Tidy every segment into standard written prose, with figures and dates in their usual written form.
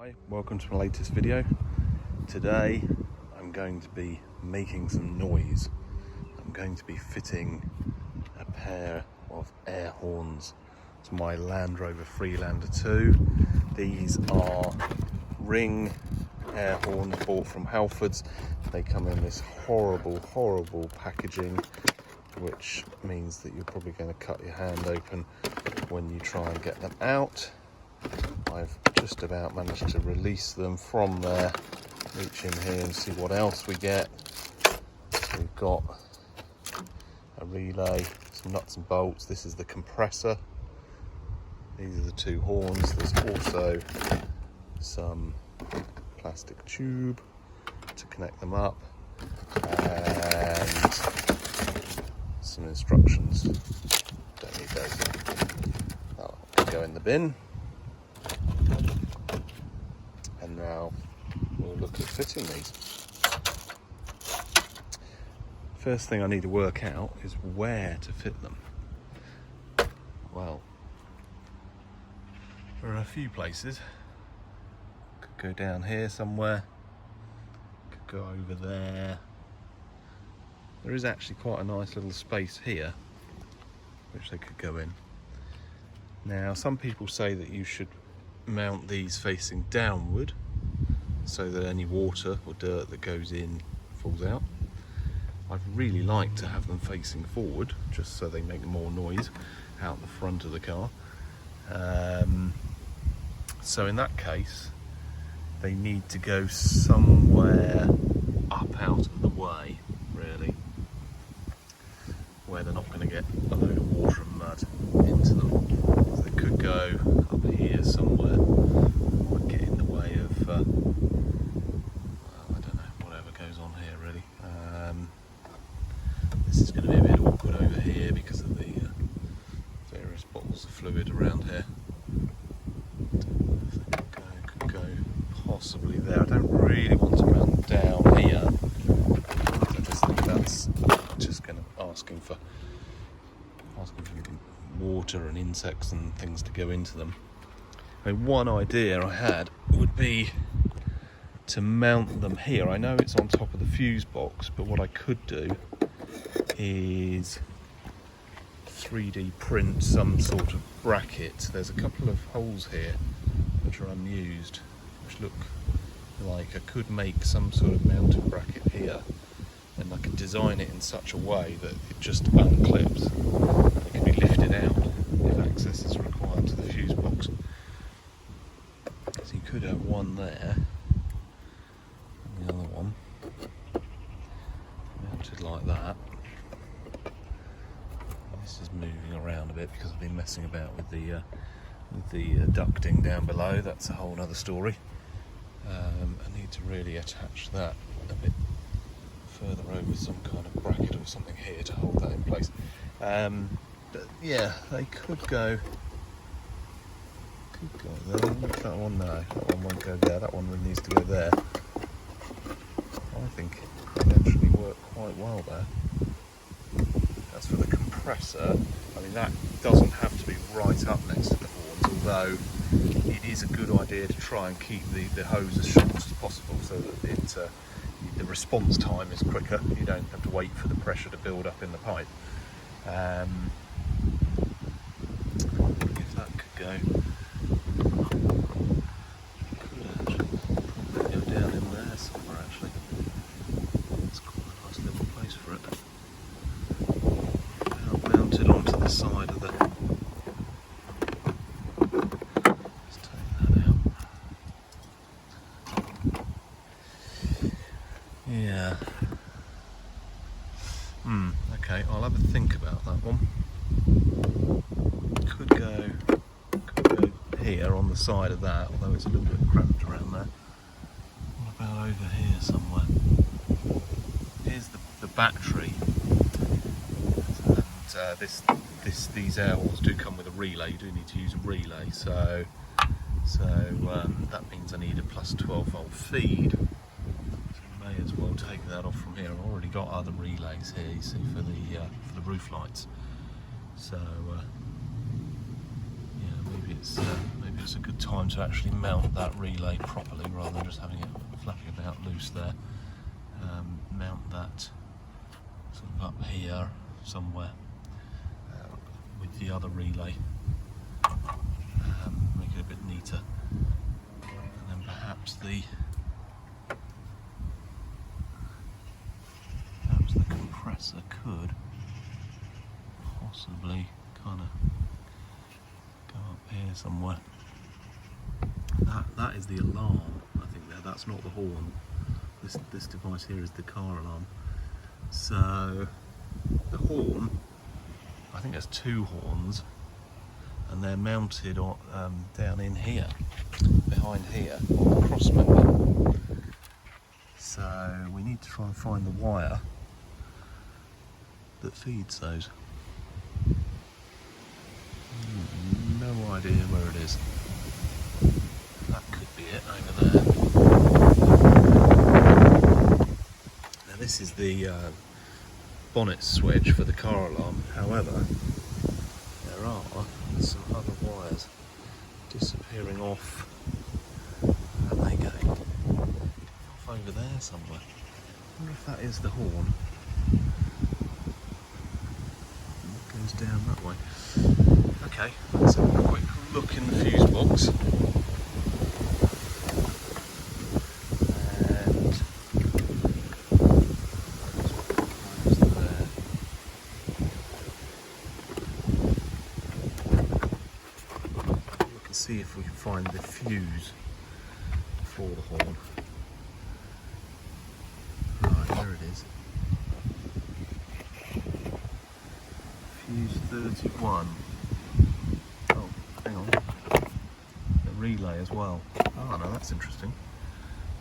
Hi, welcome to my latest video. Today I'm going to be making some noise. I'm going to be fitting a pair of air horns to my Land Rover Freelander 2. These are ring air horns bought from Halfords. They come in this horrible packaging, which means that you're probably going to cut your hand open when you try and get them out. I've just about managed to release them from there. Reach in here and see what else we get. So we've got a relay, some nuts and bolts. This is the compressor. These are the two horns. There's also some plastic tube to connect them up and some instructions. Don't need those. That'll go in the bin. And now we'll look at fitting these. First thing I need to work out is where to fit them. Well, there are a few places. Could go down here somewhere. Could go over there. There is actually quite a nice little space here which they could go in. Now, some people say that you should mount these facing downward so that any water or dirt that goes in falls out. I'd really like to have them facing forward just so they make more noise out the front of the car. So in that case they need to go somewhere up out of the way, really, where they're not going to get a load of water and mud into them. So they could go up here somewhere, would get in the way of well, I don't know, whatever goes on here really. This is going to be a bit awkward over here because of the various bottles of fluid around here. Could go possibly there. I don't really want to mount down here. I just think that's just going to asking for water and insects and things to go into them. I mean, one idea I had would be to mount them here. I know it's on top of the fuse box, but what I could do is 3D print some sort of bracket. There's a couple of holes here which are unused, which look like I could make some sort of mounting bracket here, and I could design it in such a way that it just unclips. It can be lifted out if access is required to the fuse box. So you could have one there and the other one mounted like that. This is moving around a bit because I've been messing about with the ducting down below. That's a whole other story. I need to really attach that a bit further over some kind of bracket or something here to hold that in place. But yeah, they could go there. That one, no, that one won't go there. That one needs to go there. I think it could actually work quite well there. As for the compressor, I mean, that doesn't have to be right up next to the horns, although it is a good idea to try and keep the hose as short as possible so that the response time is quicker. You don't have to wait for the pressure to build up in the pipe. If that could go, could actually probably go down in there somewhere. Actually, it's quite a nice little place for it. Mounted onto the side of the. Let's take that out. Yeah. Okay, I'll have a think about that one. Could go here on the side of that, although it's a little bit cramped around there. What about over here somewhere? Here's the battery, and these air horns do come with a relay. You do need to use a relay, so that means I need a plus 12 volt feed. May as well take that off from here. I've already got other relays here, you see, for the roof lights. So yeah, maybe maybe it's a good time to actually mount that relay properly rather than just having it flapping about loose there. Mount that sort of up here somewhere with the other relay, make it a bit neater, and then perhaps the compressor could possibly kind of go up here somewhere. That is the alarm, I think there. That's not the horn. This device here is the car alarm. So the horn, I think there's two horns, and they're mounted on, down in here, behind here, on the cross member. So we need to try and find the wire that feeds those. No idea where it is. That could be it over there. Now this is the bonnet switch for the car alarm. However, there are some other wires disappearing off. Where are they going? Off over there somewhere. I wonder if that is the horn. It goes down that way. Okay, let's have a quick look in the fuse box. See if we can find the fuse for the horn. Right, there it is. Fuse 31. Oh, hang on. The relay as well. Oh no, that's interesting.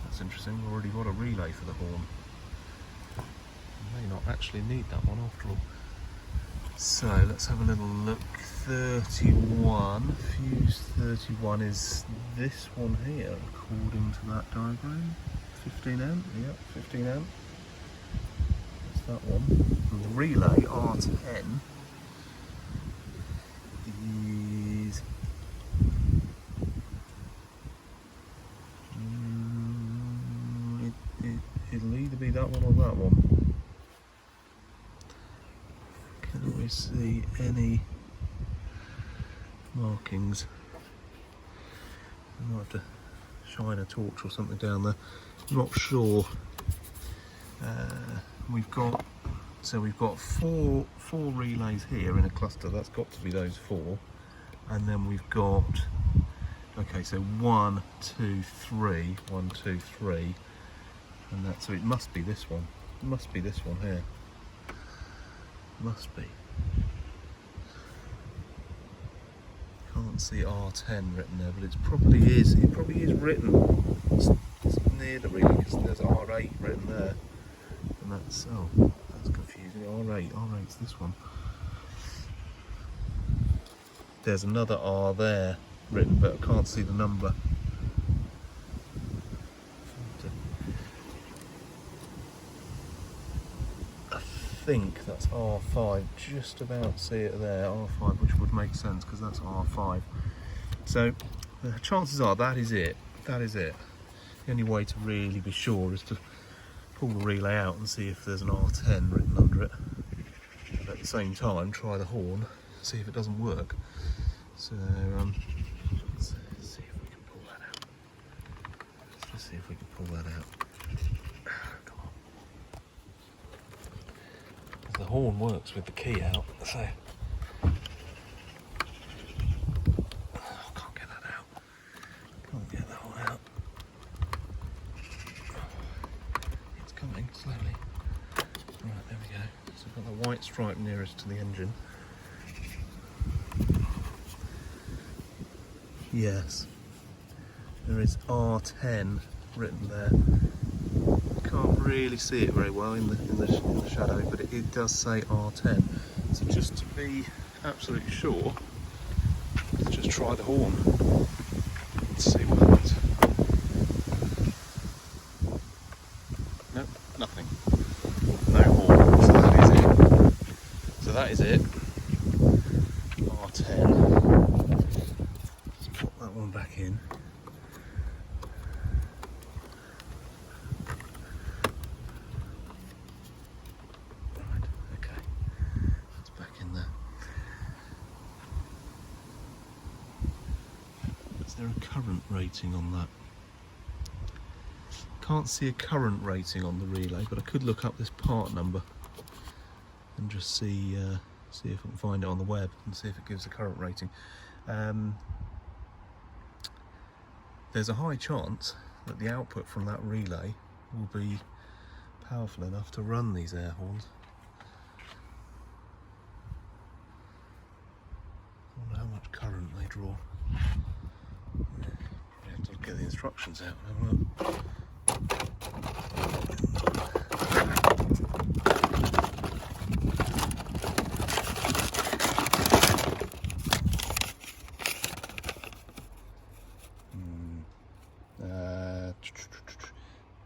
That's interesting. We've already got a relay for the horn. We may not actually need that one after all. So let's have a little look. 31, fuse 31 is this one here, according to that diagram. 15 amp, yeah, 15 amp. That's that one. And the relay R10 is it'll either be that one or that one. Can we see any markings? I might have to shine a torch or something down there. I'm not sure. We've got four relays here in a cluster. That's got to be those four, and then we've got, okay, so 1, 2, 3, 1, 2, 3, and that. So it must be this one. It must be this one here. Must be. Can't see R10 written there, but it probably is. It probably is written. It's near the relay because there's R8 written there, and that's that's confusing. R8's this one. There's another R there written, but I can't see the number. I think that's R5. Just about see it there, R5, which would make sense because that's R5. So the chances are that is it. That is it. The only way to really be sure is to pull the relay out and see if there's an R10 written under it. And at the same time, try the horn, see if it doesn't work. So let's see if we can pull that out. Let's just see if we can pull that out. Come on. The horn works with the key out, so I can't get that out. Can't get that one out. It's coming slowly. Right, there we go. So I've got the white stripe nearest to the engine. Yes, there is R10 written there. Can't really see it very well in the shadow, but it does say R10. So just to be absolutely sure, let's just try the horn. Let's see what happens. Nope, nothing. No horn. So that is it. So that is it. R10. Let's put that one Is there a current rating on that? Can't see a current rating on the relay, but I could look up this part number and just see if I can find it on the web and see if it gives a current rating. There's a high chance that the output from that relay will be powerful enough to run these air horns. I wonder how much current they draw. We have to get the instructions out and have a look.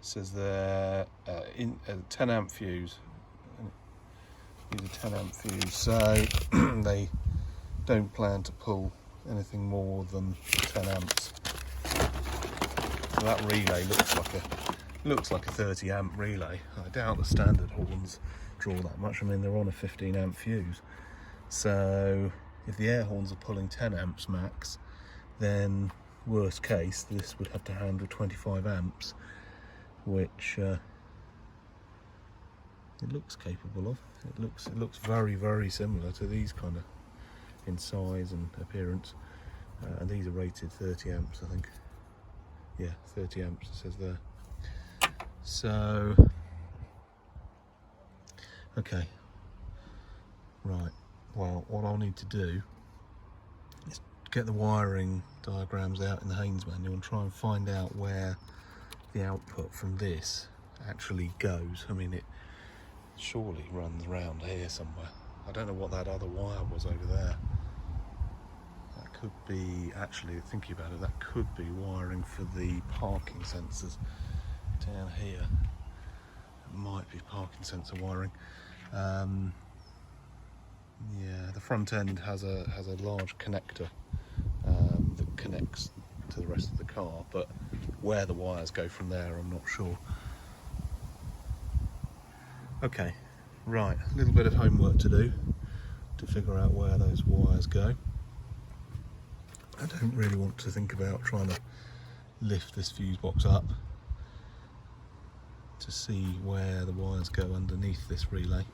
It says there in a 10 amp fuse. Use a 10 amp fuse, so they don't plan to pull anything more than 10 amps. So that relay looks like a 30 amp relay. I doubt the standard horns draw that much. I mean, they're on a 15 amp fuse. So if the air horns are pulling 10 amps max, then worst case this would have to handle 25 amps, which it looks capable of. It looks very, very similar to these kind of in size and appearance, and these are rated 30 amps, I think. Yeah, 30 amps it says there. So okay, right, well, what I'll need to do is get the wiring diagrams out in the Haynes manual and try and find out where the output from this actually goes. I mean, it surely runs around here somewhere. I don't know what that other wire was over there. That could be, actually thinking about it, that could be wiring for the parking sensors down here. It might be parking sensor wiring. Yeah, the front end has a large connector that connects to the rest of the car, but where the wires go from there, I'm not sure. Okay, right, a little bit of homework to do to figure out where those wires go. I don't really want to think about trying to lift this fuse box up to see where the wires go underneath this relay,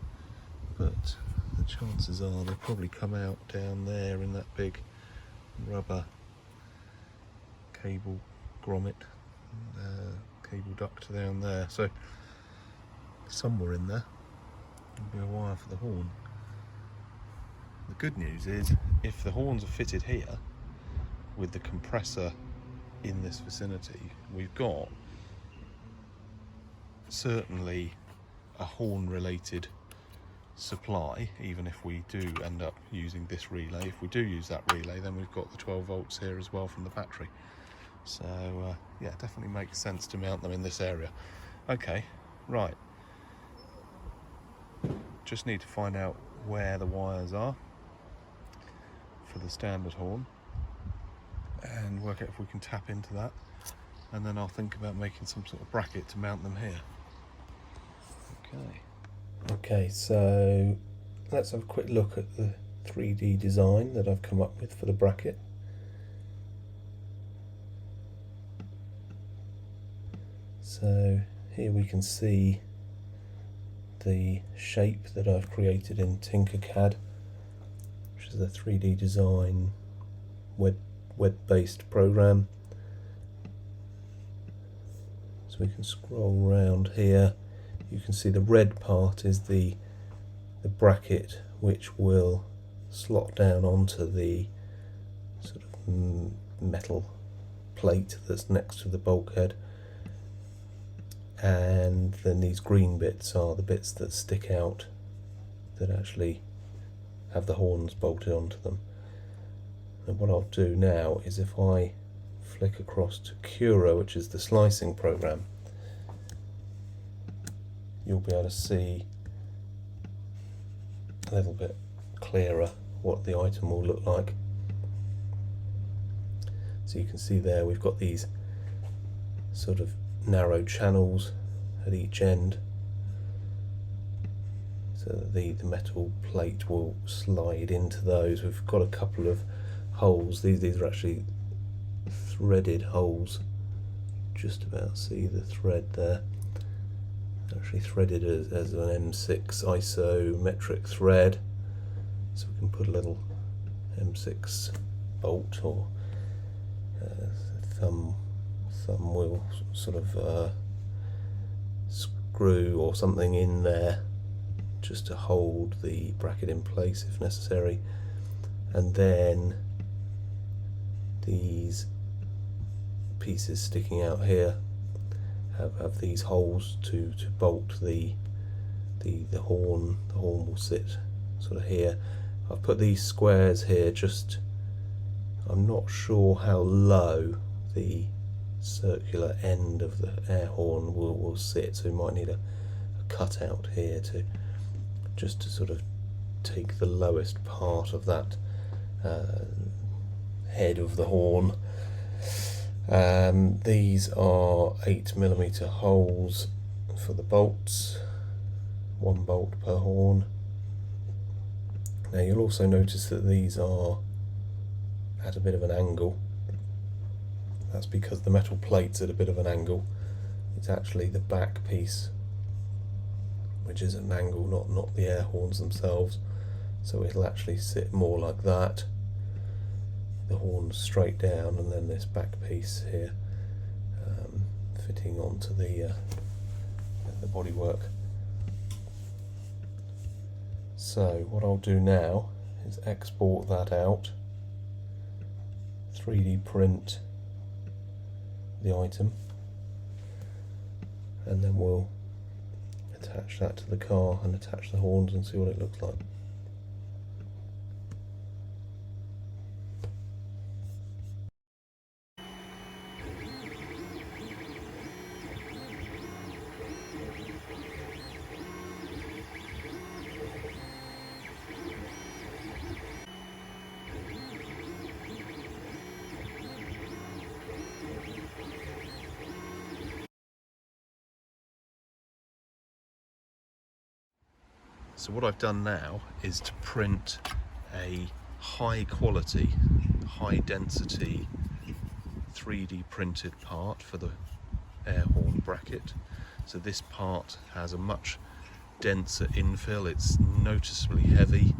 but the chances are they'll probably come out down there in that big rubber cable grommet, cable duct down there. So somewhere in there will be a wire for the horn. The good news is, if the horns are fitted here with the compressor in this vicinity, we've got certainly a horn related supply, even if we do end up using this relay. If we do use that relay, then we've got the 12 volts here as well from the battery. So yeah, it definitely makes sense to mount them in this area. Okay, right, just need to find out where the wires are for the standard horn and work out if we can tap into that, and then I'll think about making some sort of bracket to mount them here. Okay, so let's have a quick look at the 3D design that I've come up with for the bracket. So here we can see the shape that I've created in Tinkercad, which is a 3D design web-based program. So we can scroll around here. You can see the red part is the bracket, which will slot down onto the sort of metal plate that's next to the bulkhead, and then these green bits are the bits that stick out that actually have the horns bolted onto them. And what I'll do now is, if I flick across to Cura, which is the slicing program, you'll be able to see a little bit clearer what the item will look like. So you can see there we've got these sort of narrow channels at each end, so that the metal plate will slide into those. We've got a couple of holes. These are actually threaded holes. Just about see the thread there. Actually threaded as an M6 isometric thread, so we can put a little M6 bolt or thumb wheel sort of screw or something in there just to hold the bracket in place if necessary. And then these pieces sticking out here have these holes to bolt the horn. The horn will sit sort of here. I've put these squares here, just I'm not sure how low the circular end of the air horn will sit, so we might need a cutout here just to sort of take the lowest part of that head of the horn. These are 8mm holes for the bolts, 1 bolt per horn. Now you'll also notice that these are at a bit of an angle. That's because the metal plate's at a bit of an angle. It's actually the back piece which is at an angle, not the air horns themselves. So it'll actually sit more like that. The horns straight down, and then this back piece here fitting onto the bodywork. So what I'll do now is export that out, 3D print the item, and then we'll attach that to the car and attach the horns and see what it looks like. So what I've done now is to print a high quality, high density 3D printed part for the air horn bracket. So this part has a much denser infill. It's noticeably heavy,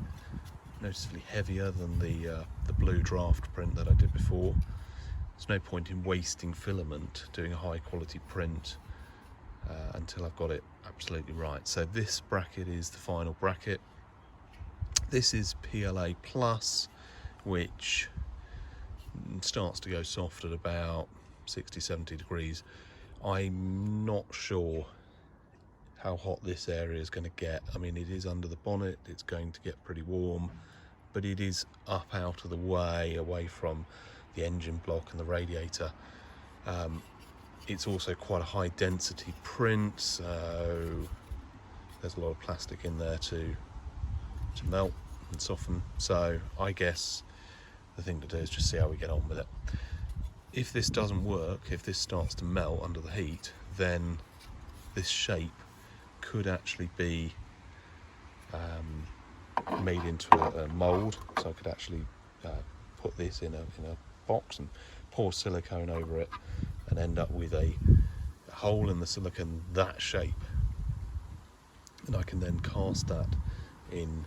noticeably heavier than the blue draft print that I did before. There's no point in wasting filament doing a high quality print until I've got it absolutely right. So this bracket is the final bracket. This is PLA Plus, which starts to go soft at about 60-70 degrees. I'm not sure how hot this area is going to get. I mean, it is under the bonnet, it's going to get pretty warm, but it is up out of the way, away from the engine block and the radiator. It's also quite a high density print, so there's a lot of plastic in there to melt and soften. So I guess the thing to do is just see how we get on with it. If this doesn't work, if this starts to melt under the heat, then this shape could actually be made into a mold. So I could actually put this in a box and pour silicone over it and end up with a hole in the silicone that shape, and I can then cast that in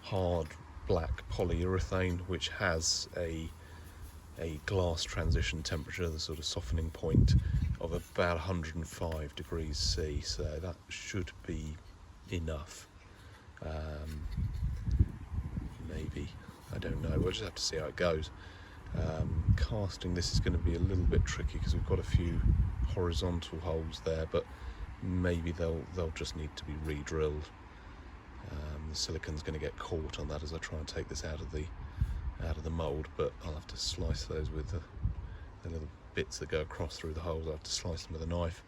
hard black polyurethane, which has a glass transition temperature, the sort of softening point of about 105 degrees C, so that should be enough. Maybe, I don't know, we'll just have to see how it goes. Casting this is going to be a little bit tricky because we've got a few horizontal holes there, but maybe they'll just need to be re-drilled. The silicone's going to get caught on that as I try and take this out of the mould, but I'll have to slice those with the little bits that go across through the holes. I'll have to slice them with a knife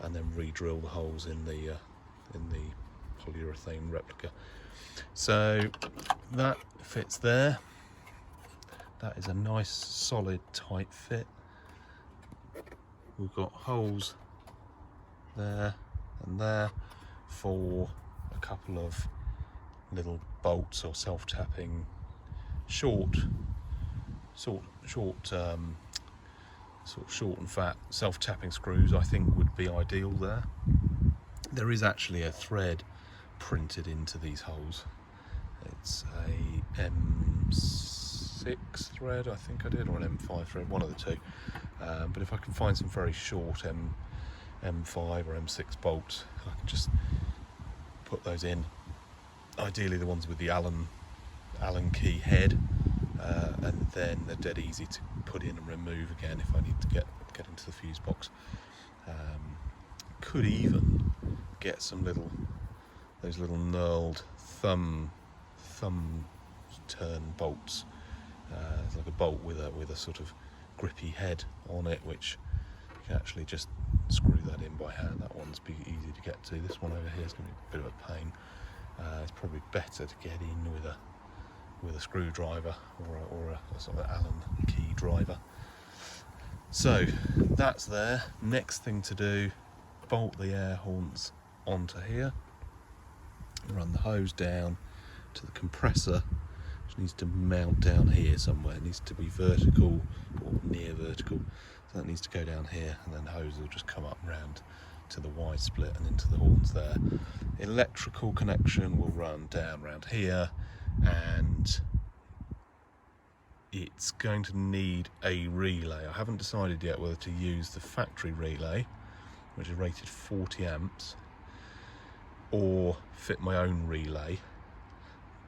and then re-drill the holes in the polyurethane replica. So that fits there. That is a nice solid tight fit. We've got holes there and there for a couple of little bolts or self-tapping short sort of short and fat self-tapping screws I think would be ideal there. There is actually a thread printed into these holes. It's a M6 thread, I think I did, or an M5 thread, one of the two. But if I can find some very short M5 or M6 bolts, I can just put those in. Ideally the ones with the Allen key head, and then they're dead easy to put in and remove again if I need to get into the fuse box. Could even get some those little knurled thumb turn bolts. It's like a bolt with a sort of grippy head on it, which you can actually just screw that in by hand. That one's easy to get to. This one over here is going to be a bit of a pain. It's probably better to get in with a screwdriver or a sort of Allen key driver. So that's there. Next thing to do, bolt the air horns onto here, run the hose down to the compressor, which needs to mount down here somewhere. It needs to be vertical or near vertical, so that needs to go down here, and then the hose will just come up round to the wide split and into the horns there. Electrical connection will run down around here, and it's going to need a relay. I haven't decided yet whether to use the factory relay, which is rated 40 amps, or fit my own relay.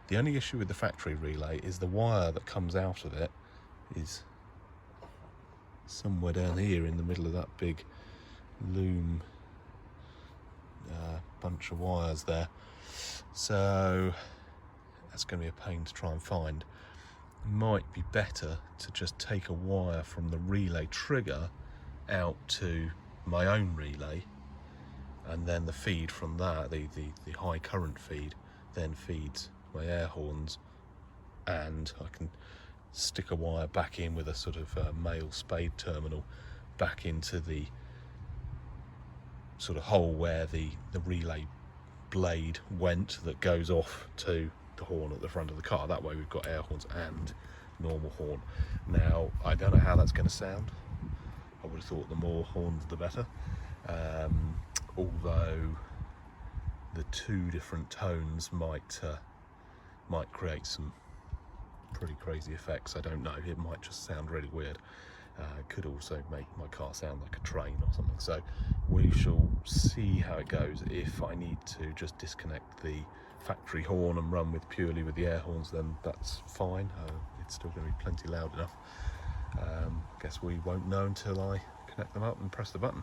The only issue with the factory relay is the wire that comes out of it is somewhere down here in the middle of that big loom bunch of wires there. So that's going to be a pain to try and find. Might be better to just take a wire from the relay trigger out to my own relay, and then the feed from that, the high current feed, then feeds my air horns, and I can stick a wire back in with a sort of male spade terminal back into the sort of hole where the relay blade went that goes off to the horn at the front of the car. That way we've got air horns and normal horn. Now I don't know how that's going to sound. I would have thought the more horns the better, although the two different tones might create some pretty crazy effects. I don't know, it might just sound really weird. It could also make my car sound like a train or something. So we shall see how it goes. If I need to just disconnect the factory horn and run purely with the air horns, then that's fine. It's still going to be plenty loud enough. Guess we won't know until I connect them up and press the button.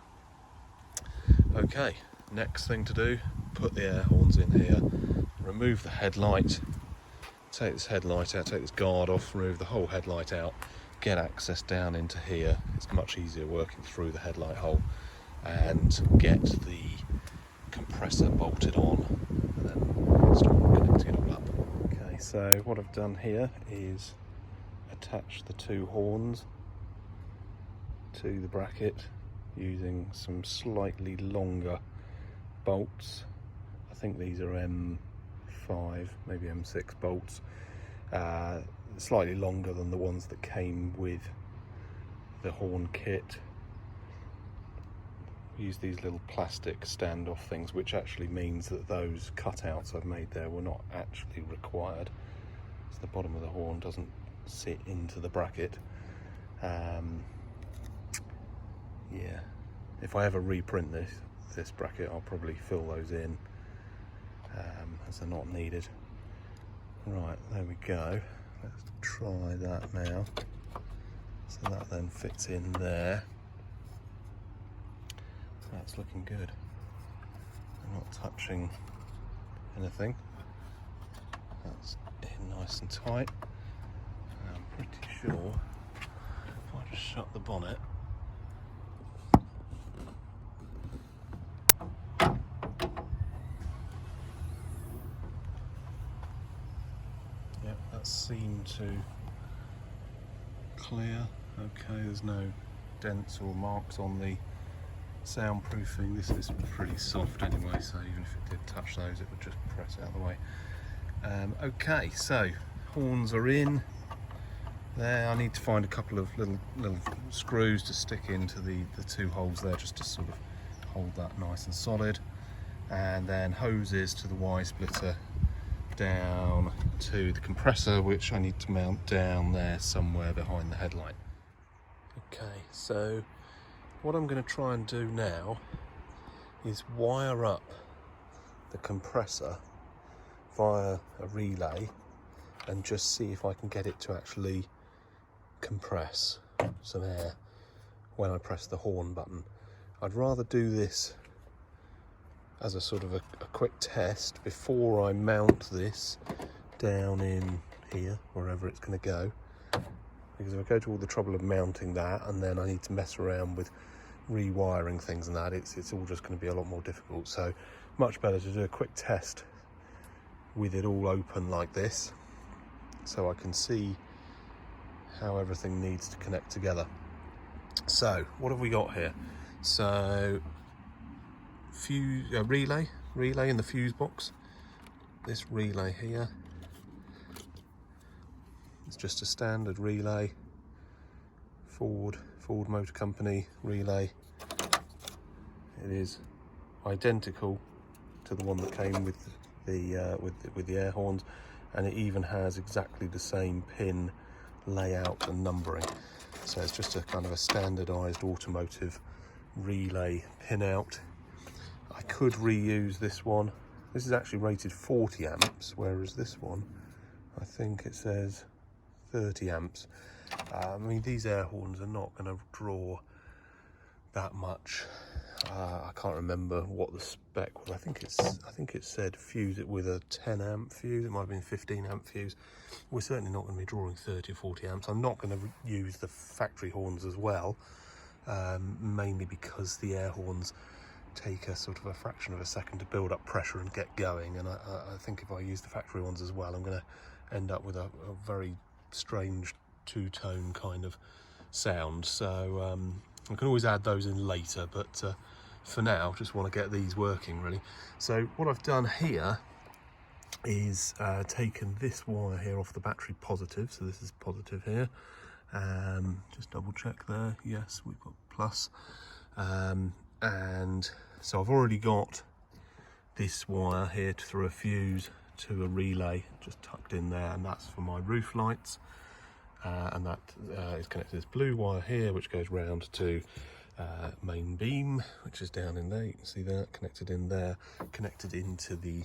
Okay, next thing to do, put the air horns in here, remove the headlight, take this headlight out, take this guard off, remove the whole headlight out, get access down into here. It's much easier working through the headlight hole, and get the compressor bolted on, and then start connecting it all up. Okay, so what I've done here is attach the two horns to the bracket using some slightly longer bolts. I think these are M5, maybe M6 bolts, slightly longer than the ones that came with the horn kit. Use these little plastic standoff things, which actually means that those cutouts I've made there were not actually required, so the bottom of the horn doesn't sit into the bracket. Yeah, if I ever reprint this bracket, I'll probably fill those in, as they're not needed. Right, there we go. Let's try that now. So that then fits in there. That's looking good. I'm not touching anything. That's in nice and tight. I'm pretty sure if I just shut the bonnet, yep, that seemed to clear. Okay, there's no dents or marks on the soundproofing. This is pretty soft anyway, so even if it did touch those, it would just press out of the way. Okay, so horns are in, there. I need to find a couple of little screws to stick into the two holes there, just to sort of hold that nice and solid. And then hoses to the Y splitter down to the compressor, which I need to mount down there somewhere behind the headlight. Okay, so what I'm going to try and do now is wire up the compressor via a relay and just see if I can get it to actually compress some air when I press the horn button. I'd rather do this as a sort of a quick test before I mount this down in here, wherever it's going to go, because if I go to all the trouble of mounting that and then I need to mess around with rewiring things and that, it's all just going to be a lot more difficult. So much better to do a quick test with it all open like this, so I can see how everything needs to connect together. So what have we got here? So fuse, relay in the fuse box. This relay here, it's just a standard relay, Ford Motor Company relay. It is identical to the one that came with the air horns, and it even has exactly the same pin layout and numbering. So it's just a kind of a standardized automotive relay pinout. I could reuse this one. This is actually rated 40 amps, whereas this one, I think it says 30 amps. I mean, these air horns are not going to draw that much. I can't remember what the spec was. I think it said fuse it with a 10 amp fuse. It might have been 15 amp fuse. We're certainly not going to be drawing 30 or 40 amps. I'm not going to use the factory horns as well, mainly because the air horns take a sort of a fraction of a second to build up pressure and get going, and I think if I use the factory ones as well, I'm going to end up with a very strange two-tone kind of sound. So I can always add those in later, but for now just want to get these working really. So what I've done here is taken this wire here off the battery positive, so this is positive here. Just double check there, yes, we've got plus. And so I've already got this wire here through a fuse to a relay just tucked in there, and that's for my roof lights. And that is connected to this blue wire here, which goes round to main beam, which is down in there. You can see that connected in there, connected into the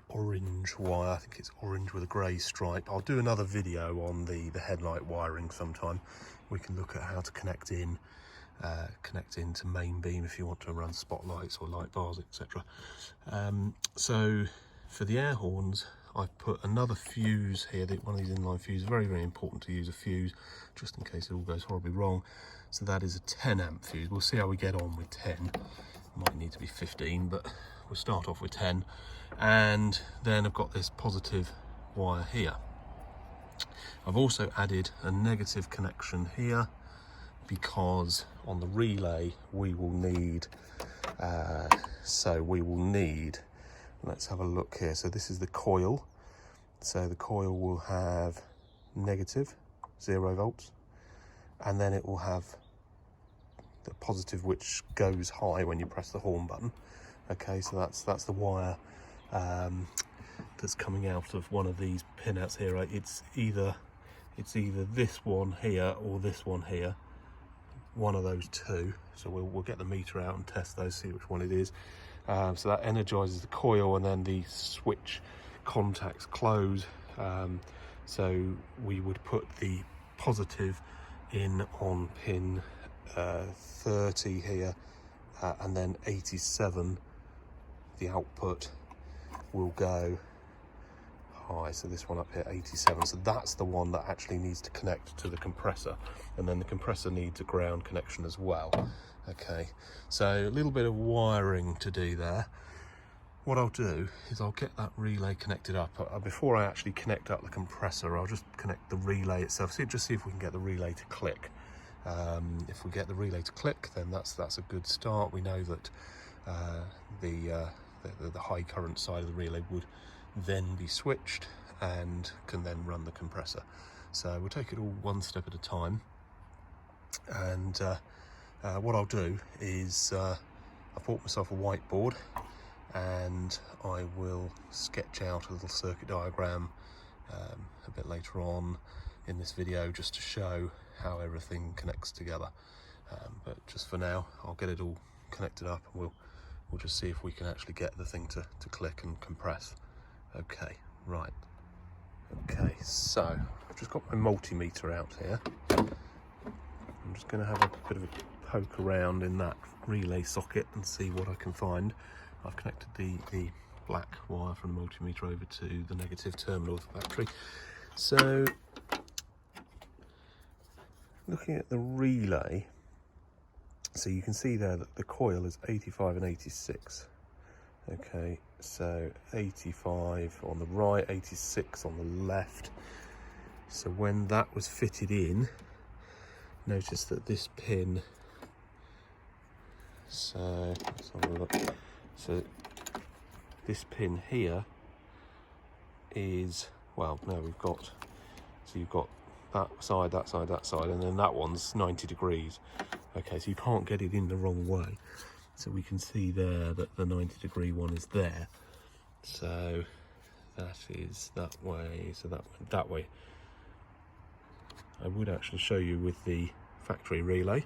orange wire. I think it's orange with a grey stripe. I'll do another video on the headlight wiring sometime. We can look at how to connect into main beam if you want to run spotlights or light bars, etc. So for the air horns, I've put another fuse here, one of these inline fuses. Very, very important to use a fuse just in case it all goes horribly wrong. So that is a 10 amp fuse. We'll see how we get on with 10. Might need to be 15, but we'll start off with 10. And then I've got this positive wire here. I've also added a negative connection here, because on the relay we will need, let's have a look here. So this is the coil. So the coil will have negative 0 volts, and then it will have the positive, which goes high when you press the horn button. Okay, so that's the wire that's coming out of one of these pinouts here. Right? It's either this one here or this one here, one of those two. So we'll get the meter out and test those, see which one it is. So that energizes the coil, and then the switch contacts close. So we would put the positive in on pin 30 here, and then 87, the output will go high. So this one up here, 87. So that's the one that actually needs to connect to the compressor, and then the compressor needs a ground connection as well. Okay, so a little bit of wiring to do there. What I'll do is I'll get that relay connected up. Before I actually connect up the compressor, I'll just connect the relay itself. Just see if we can get the relay to click. If we get the relay to click, then that's a good start. We know that the high current side of the relay would then be switched and can then run the compressor. So we'll take it all one step at a time. And what I'll do is I've bought myself a whiteboard, and I will sketch out a little circuit diagram a bit later on in this video, just to show how everything connects together. But just for now, I'll get it all connected up, and we'll just see if we can actually get the thing to click and compress. Okay, right. Okay, so I've just got my multimeter out here. I'm just going to have a bit of a poke around in that relay socket and see what I can find. I've connected the black wire from the multimeter over to the negative terminal of the battery. So, looking at the relay, so you can see there that the coil is 85 and 86. Okay, so 85 on the right, 86 on the left. So when that was fitted in, notice that this pin, so let's have a look. So this pin here is, well, no, we've got, so you've got that side, that side, that side, and then that one's 90 degrees. Okay, so you can't get it in the wrong way. So we can see there that the 90-degree one is there. So that is that way, so that went that way. I would actually show you with the factory relay,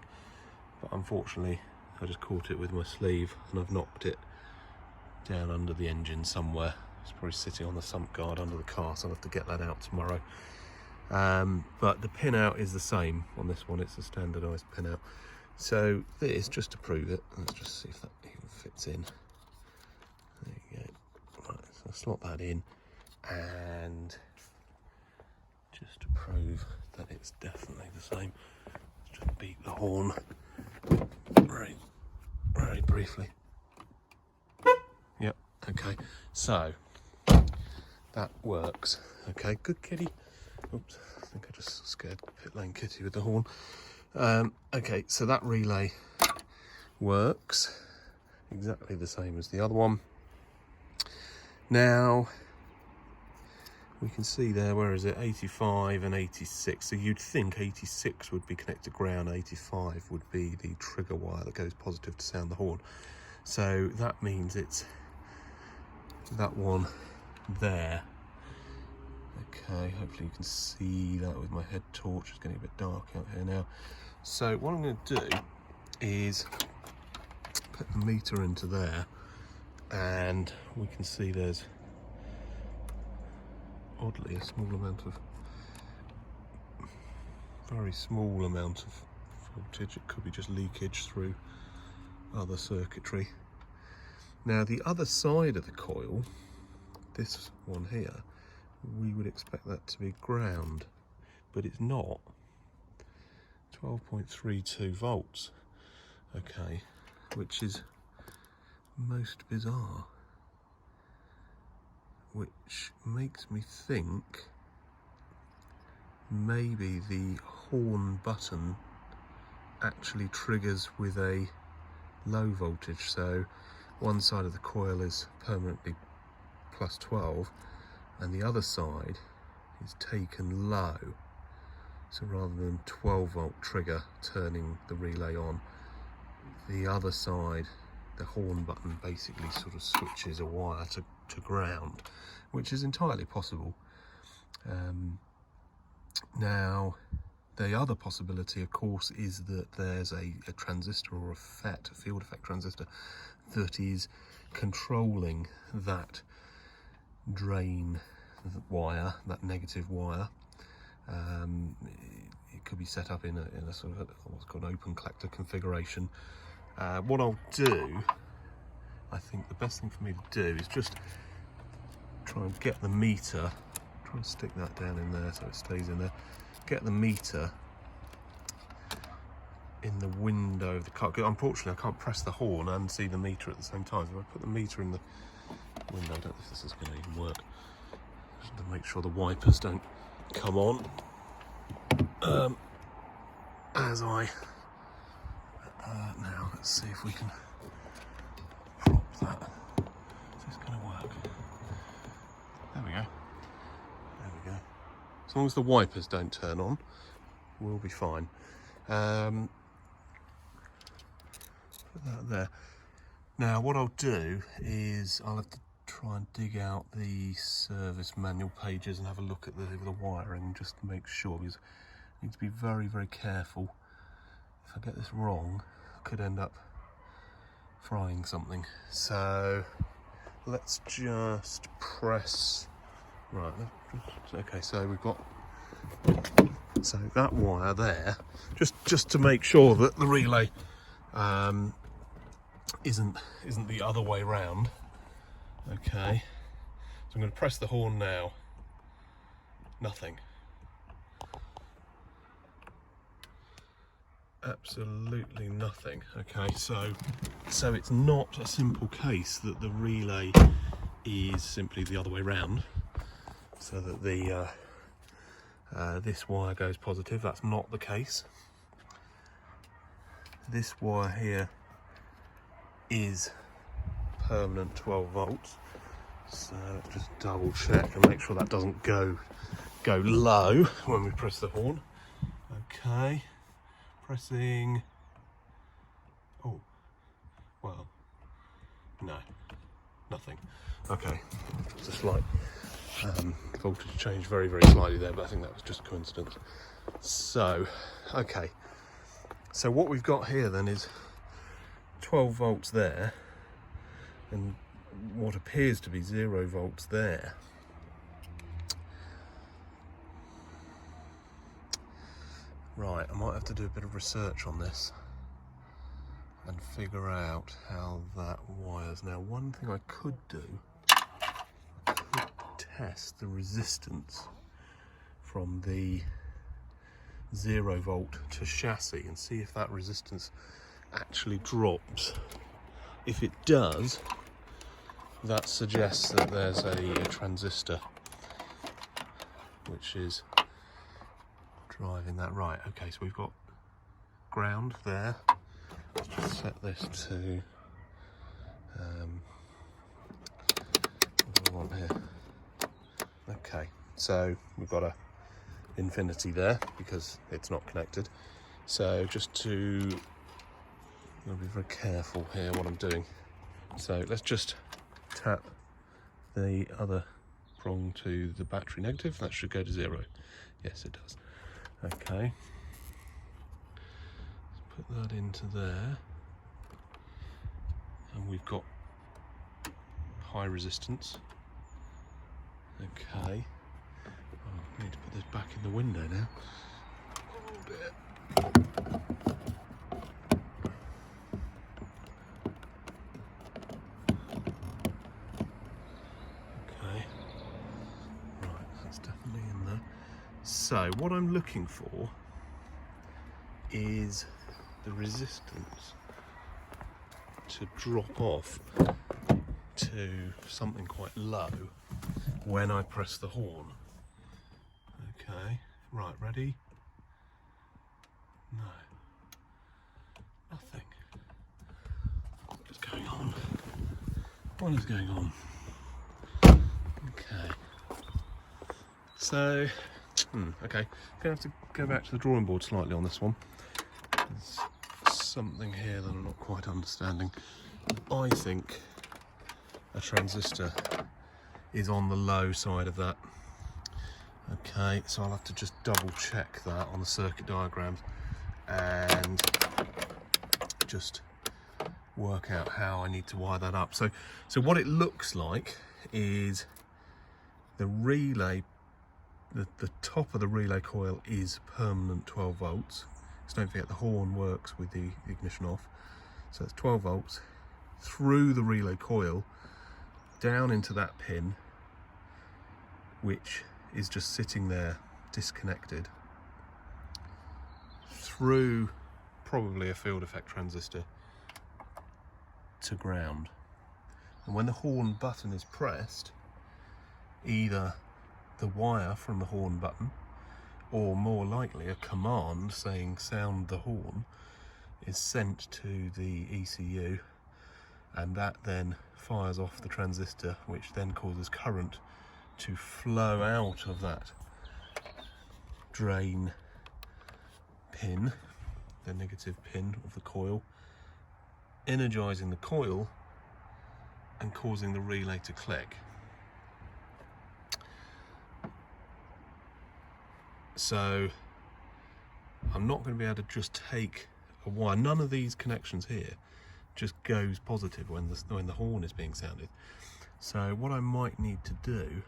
but unfortunately I just caught it with my sleeve and I've knocked it down under the engine somewhere. It's probably sitting on the sump guard under the car, so I'll have to get that out tomorrow. But the pin out is the same on this one, it's a standardised pin out. So this, just to prove it, let's just see if that even fits in. There you go. Right, so I'll slot that in, and just to prove that it's definitely the same, let's just beat the horn very briefly. Yep, okay, so that works. Okay, good kitty. Oops, I think I just scared pit lane kitty with the horn. Okay, so that relay works exactly the same as the other one. Now we can see there, where is it, 85 and 86. So you'd think 86 would be connected to ground, 85 would be the trigger wire that goes positive to sound the horn. So that means it's that one there. Okay, hopefully you can see that with my head torch. It's getting a bit dark out here now. So what I'm going to do is put the meter into there, and we can see there's oddly a small amount of, very small amount of voltage. It could be just leakage through other circuitry. Now the other side of the coil, this one here, we would expect that to be ground, but it's not. 12.32 volts. Okay, which is most bizarre, which makes me think maybe the horn button actually triggers with a low voltage. So one side of the coil is permanently plus 12 and the other side is taken low. So rather than 12 volt trigger turning the relay on, the other side, the horn button, basically sort of switches a wire to ground, which is entirely possible. Now, the other possibility, of course, is that there's a transistor or a FET, a field effect transistor, that is controlling that drain wire, that negative wire. It could be set up in a sort of what's called an open collector configuration. What I'll do, I think the best thing for me to do is just try and get the meter, try and stick that down in there so it stays in there, get the meter in the window of the car. Unfortunately I can't press the horn and see the meter at the same time, so if I put the meter in the window, I don't know if this is going to even work, just to make sure the wipers don't come on. As I now let's see if we can prop that. Is this going to work? There we go. There we go. As long as the wipers don't turn on, we'll be fine. Put that there. Now what I'll do is I'll have to try and dig out the service manual pages and have a look at the wiring just to make sure, because I need to be very, very careful. If I get this wrong, I could end up frying something. So let's just press, right, okay, so we've got, so that wire there, just to make sure that the relay isn't the other way round. Okay, so I'm going to press the horn now. Nothing. Absolutely nothing. Okay, so it's not a simple case that the relay is simply the other way round, so that the this wire goes positive. That's not the case. This wire here is permanent 12 volts, so let's just double check and make sure that doesn't go low when we press the horn. Okay, pressing, oh well, no, nothing. Okay, it's a slight voltage change, very, very slightly there, but I think that was just coincidence. So okay, so what we've got here then is 12 volts there and what appears to be 0 volts there. Right, I might have to do a bit of research on this and figure out how that wires. Now, one thing I could do, I could test the resistance from the 0 volt to chassis and see if that resistance actually drops. If it does, that suggests that there's a transistor which is driving that. Right, okay, so we've got ground there. Let's just set this to what do I want here? Okay, so we've got a infinity there because it's not connected. So just to, I'll be very careful here what I'm doing. So let's just tap the other prong to the battery negative. That should go to 0. Yes, it does. Okay. Let's put that into there. And we've got high resistance. Okay. Oh, I need to put this back in the window now. Oh dear. So what I'm looking for is the resistance to drop off to something quite low when I press the horn. Okay, right, ready? No, nothing. What is going on? What is going on? Okay, so okay, gonna have to go back to the drawing board slightly on this one. There's something here that I'm not quite understanding. I think a transistor is on the low side of that. Okay, so I'll have to just double check that on the circuit diagrams and just work out how I need to wire that up. So what it looks like is the relay, the top of the relay coil is permanent 12 volts. So don't forget the horn works with the ignition off. So it's 12 volts through the relay coil down into that pin, which is just sitting there disconnected, through probably a field effect transistor to ground. And when the horn button is pressed, either the wire from the horn button, or more likely a command saying sound the horn, is sent to the ECU, and that then fires off the transistor, which then causes current to flow out of that drain pin, the negative pin of the coil, energizing the coil and causing the relay to click. So I'm not going to be able to just take a wire. None of these connections here just goes positive when the horn is being sounded. So what I might need to do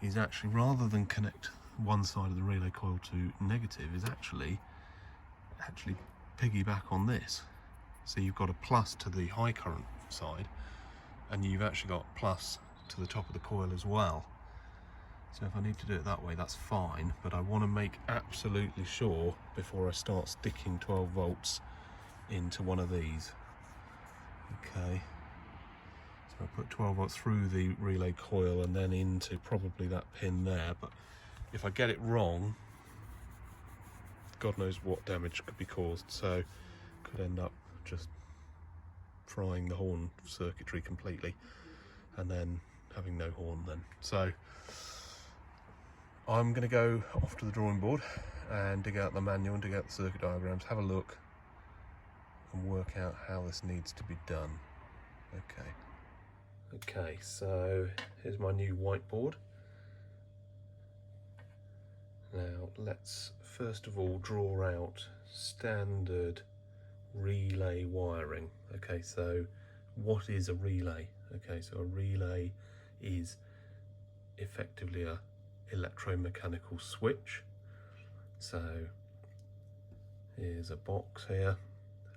is actually, rather than connect one side of the relay coil to negative, is actually piggyback on this. So you've got a plus to the high current side, and you've actually got plus to the top of the coil as well. So if I need to do it that way, that's fine, but I want to make absolutely sure before I start sticking 12 volts into one of these. Okay, so I put 12 volts through the relay coil and then into probably that pin there, but if I get it wrong, God knows what damage could be caused, so could end up just frying the horn circuitry completely and then having no horn then. So I'm going to go off to the drawing board and dig out the manual and dig out the circuit diagrams, have a look and work out how this needs to be done. Okay, so here's my new whiteboard. Now let's first of all draw out standard relay wiring. Okay, so what is a relay? Okay, so a relay is effectively a electromechanical switch. So here's a box here,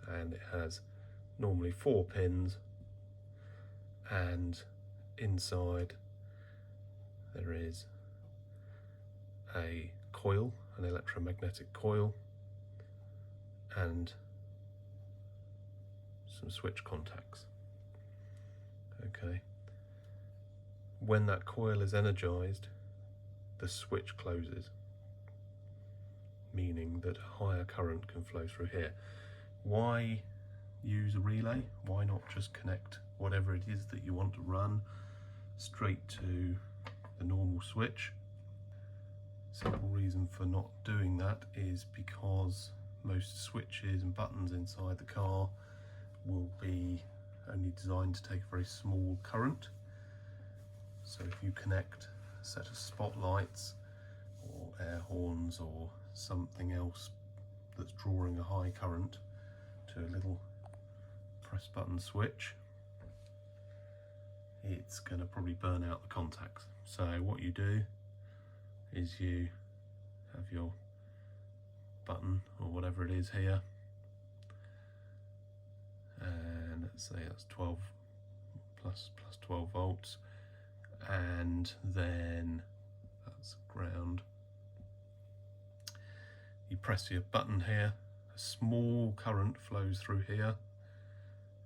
and it has normally 4 pins, and inside there is a coil, an electromagnetic coil, and some switch contacts. Okay, when that coil is energized, the switch closes, meaning that higher current can flow through here. Why use a relay? Why not just connect whatever it is that you want to run straight to the normal switch? Simple reason for not doing that is because most switches and buttons inside the car will be only designed to take a very small current. So if you connect a set of spotlights or air horns or something else that's drawing a high current to a little press button switch, it's going to probably burn out the contacts. So what you do is you have your button or whatever it is here, and let's say that's 12 plus 12 volts, and then that's ground. You press your button here, a small current flows through here,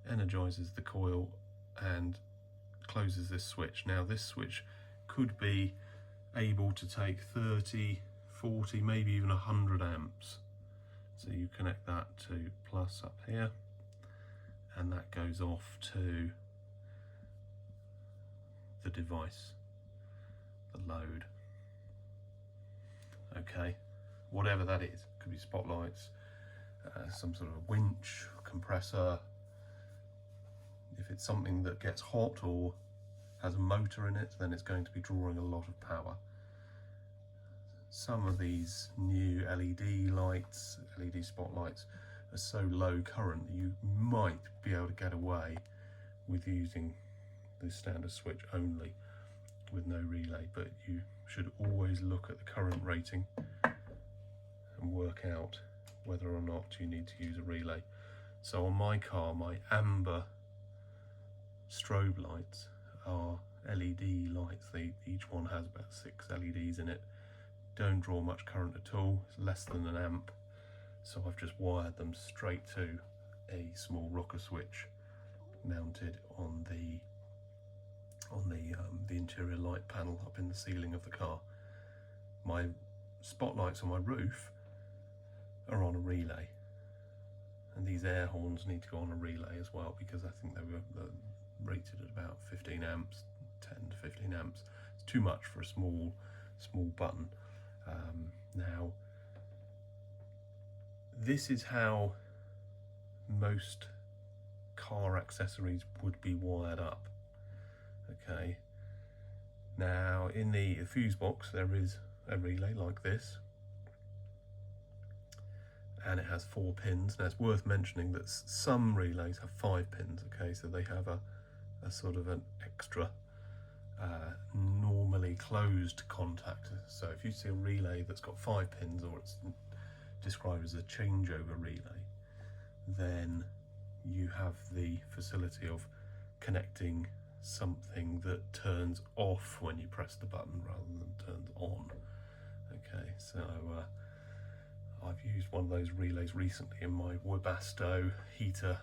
energizes the coil and closes this switch. Now this switch could be able to take 30, 40, maybe even 100 amps. So you connect that to plus up here, and that goes off to the device, the load. Okay, whatever that is, could be spotlights, some sort of winch, compressor. If it's something that gets hot or has a motor in it, then it's going to be drawing a lot of power. Some of these new LED lights, LED spotlights, are so low current that you might be able to get away with using the standard switch only with no relay, but you should always look at the current rating and work out whether or not you need to use a relay. So on my car, my amber strobe lights are LED lights. Each one has about 6 LEDs in it. Don't draw much current at all, it's less than an amp. So I've just wired them straight to a small rocker switch mounted on the interior light panel up in the ceiling of the car. My spotlights on my roof are on a relay, and these air horns need to go on a relay as well, because I think they were rated at about 15 amps, 10 to 15 amps. It's too much for a small button. Now, this is how most car accessories would be wired up. Okay. Now, in the fuse box, there is a relay like this, and it has 4 pins. Now, it's worth mentioning that some relays have 5 pins. Okay, so they have a sort of an extra normally closed contact. So if you see a relay that's got 5 pins, or it's described as a changeover relay, then you have the facility of connecting something that turns off when you press the button rather than turns on. Okay, so I've used one of those relays recently in my Webasto heater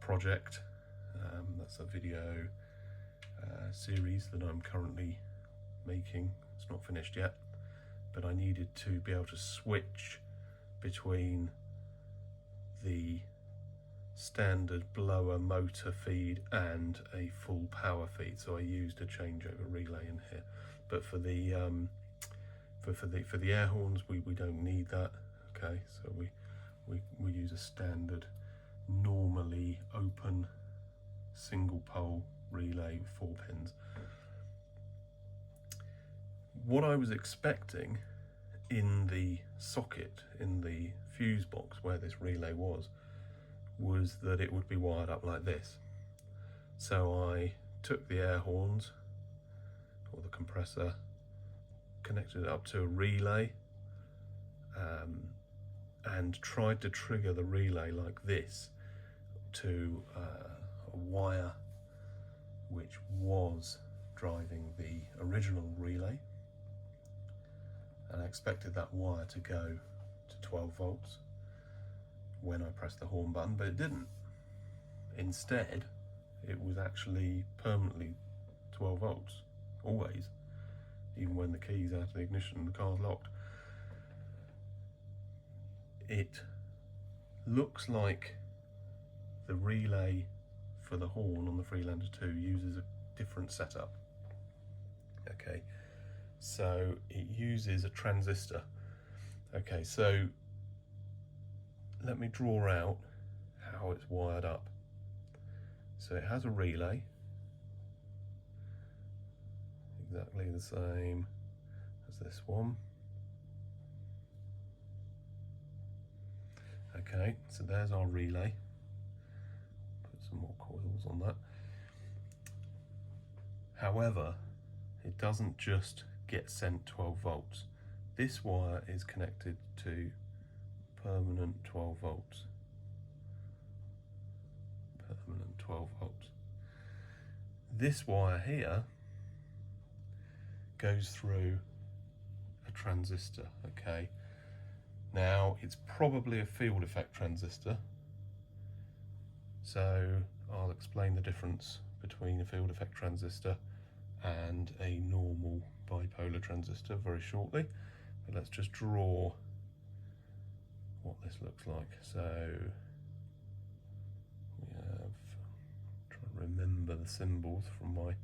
project. That's a video series that I'm currently making. It's not finished yet, but I needed to be able to switch between the standard blower motor feed and a full power feed, so I used a changeover relay in here. But for the for the air horns, we don't need that. Okay, so we use a standard, normally open single pole relay with 4 pins. What I was expecting in the socket in the fuse box where this relay was that it would be wired up like this. So I took the air horns, or the compressor, connected it up to a relay, and tried to trigger the relay like this to a wire which was driving the original relay, and I expected that wire to go to 12 volts when I pressed the horn button, but it didn't. Instead, it was actually permanently 12 volts, always, even when the key's out of the ignition and the car's locked. It looks like the relay for the horn on the Freelander 2 uses a different setup. Okay, so it uses a transistor. Okay, so let me draw out how it's wired up. So it has a relay, exactly the same as this one. Okay, so there's our relay. Put some more coils on that. However, it doesn't just get sent 12 volts. This wire is connected to permanent 12 volts. Permanent 12 volts. This wire here goes through a transistor, okay? Now, it's probably a field effect transistor, so I'll explain the difference between a field effect transistor and a normal bipolar transistor very shortly. But let's just draw what this looks like. So we have, trying to remember the symbols from my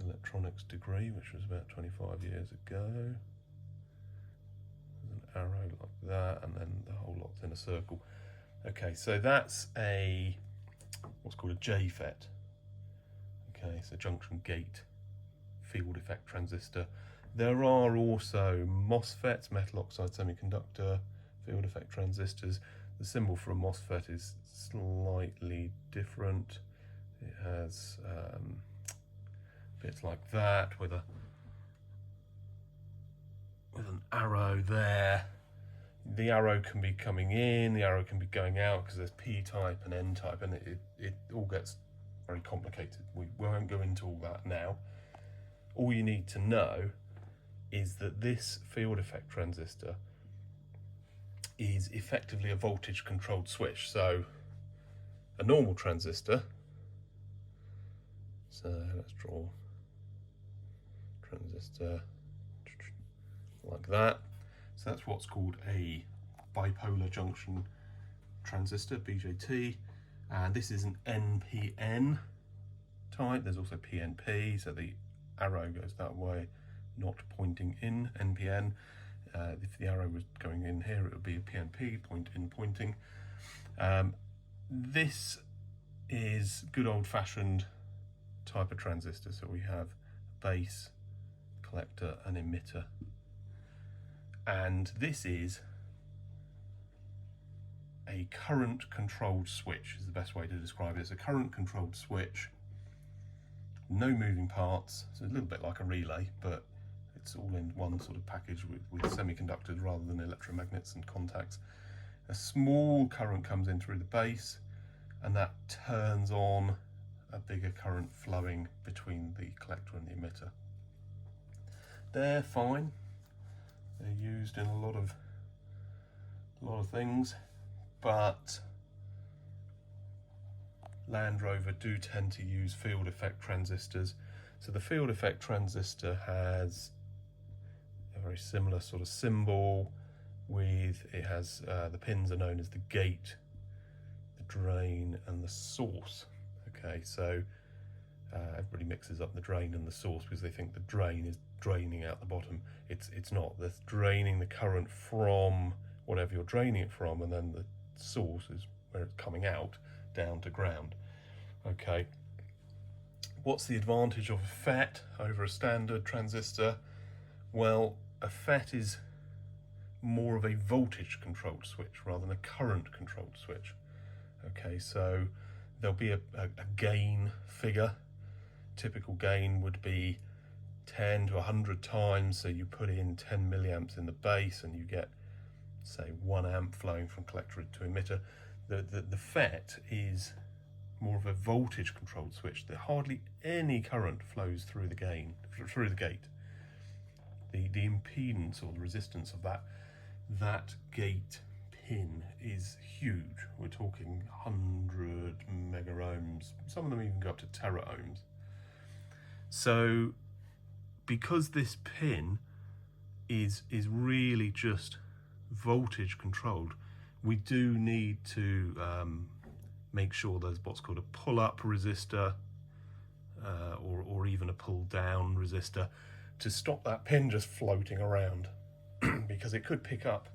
electronics degree, which was about 25 years ago. There's an arrow like that, and then the whole lot's in a circle. Okay, so that's a what's called a JFET. Okay, so junction gate field effect transistor. There are also MOSFETs, metal oxide semiconductor field effect transistors. The symbol for a MOSFET is slightly different. It has bits like that with an arrow there. The arrow can be coming in, the arrow can be going out, because there's P-type and N-type, and it all gets very complicated. We won't go into all that now. All you need to know is that this field effect transistor is effectively a voltage controlled switch. So a normal transistor, so let's draw transistor like that. So that's what's called a bipolar junction transistor, BJT, and this is an NPN type. There's also PNP, so the arrow goes that way, not pointing in, NPN. If the arrow was going in here, it would be a PNP, point in, pointing. This is good old-fashioned type of transistor. So we have base, collector and emitter. And this is a current controlled switch, is the best way to describe it. It's a current controlled switch, no moving parts. It's a little bit like a relay, but it's all in one sort of package with semiconductors rather than electromagnets and contacts. A small current comes in through the base, and that turns on a bigger current flowing between the collector and the emitter. They're fine. They're used in a lot of things, but Land Rover do tend to use field effect transistors. So the field effect transistor has a very similar sort of symbol with, it has the pins are known as the gate, the drain and the source. Okay, so everybody mixes up the drain and the source because they think the drain is draining out the bottom. It's not. That's draining the current from whatever you're draining it from, and then the source is where it's coming out down to ground. Okay, what's the advantage of a FET over a standard transistor? Well, a FET is more of a voltage controlled switch rather than a current controlled switch. Okay, so there'll be a gain figure. Typical gain would be 10 to 100 times. So you put in 10 milliamps in the base and you get, say, 1 amp flowing from collector to emitter. The FET is more of a voltage controlled switch. There hardly any current flows through the gate. The impedance or the resistance of that gate pin is huge. We're talking 100 mega ohms. Some of them even go up to tera ohms. So because this pin is really just voltage controlled, we do need to make sure there's what's called a pull-up resistor or even a pull-down resistor to stop that pin just floating around because it could pick up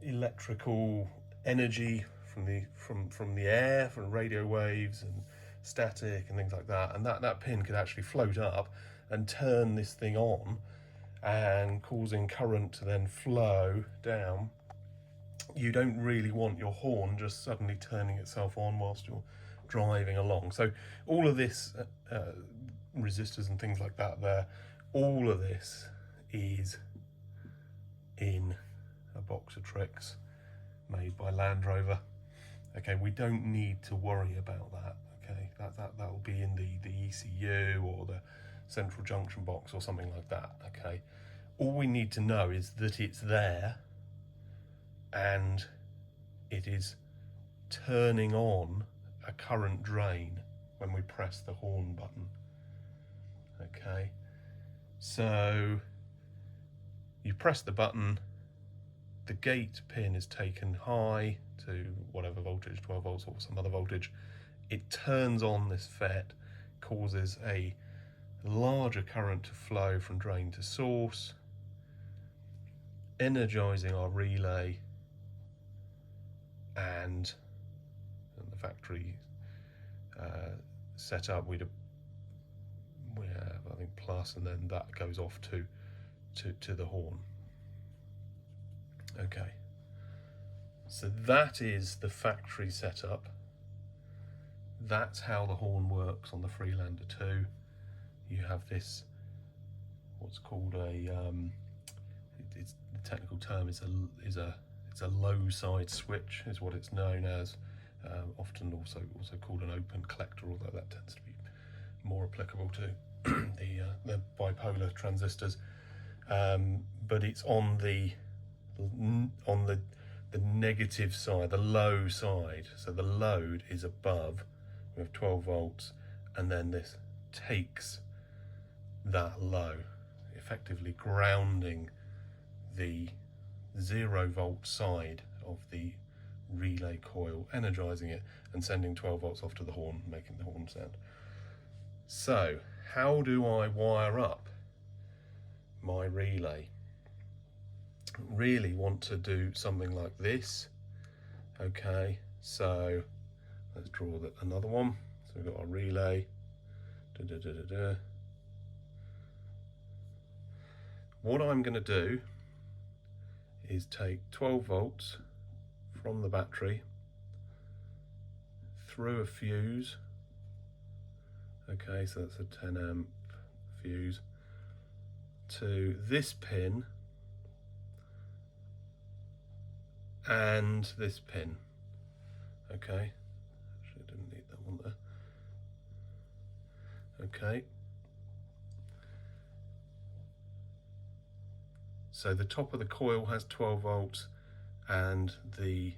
electrical energy from the air, from radio waves and static and things like that, and that pin could actually float up and turn this thing on and causing current to then flow down. You don't really want your horn just suddenly turning itself on whilst you're driving along. So all of this resistors and things like that there, all of this is in a box of tricks made by Land Rover. Okay, we don't need to worry about that. Okay, that will be in the ECU or the central junction box or something like that. Okay, all we need to know is that it's there and it is turning on a current drain when we press the horn button. Okay, so you press the button, the gate pin is taken high to whatever voltage, 12 volts or some other voltage. It turns on this FET, causes a larger current to flow from drain to source, energizing our relay, and the factory setup we have I think plus, and then that goes off to the horn. Okay, so that is the factory setup. That's how the horn works on the Freelander 2. You have this, what's called a, it's the technical term is a low side switch, is what it's known as. Often also called an open collector, although that tends to be more applicable to the bipolar transistors. But it's on the negative side, the low side. So the load is above. We have 12 volts, and then this takes that low, effectively grounding the 0 volt side of the relay coil, energizing it and sending 12 volts off to the horn, making the horn sound. So how do I wire up my relay. Really want to do something like this. Okay, so let's draw another one. So we've got our relay. What I'm going to do is take 12 volts from the battery through a fuse. Okay, so that's a 10 amp fuse to this pin and this pin. Okay, actually I didn't need that one there. Okay, so the top of the coil has 12 volts and the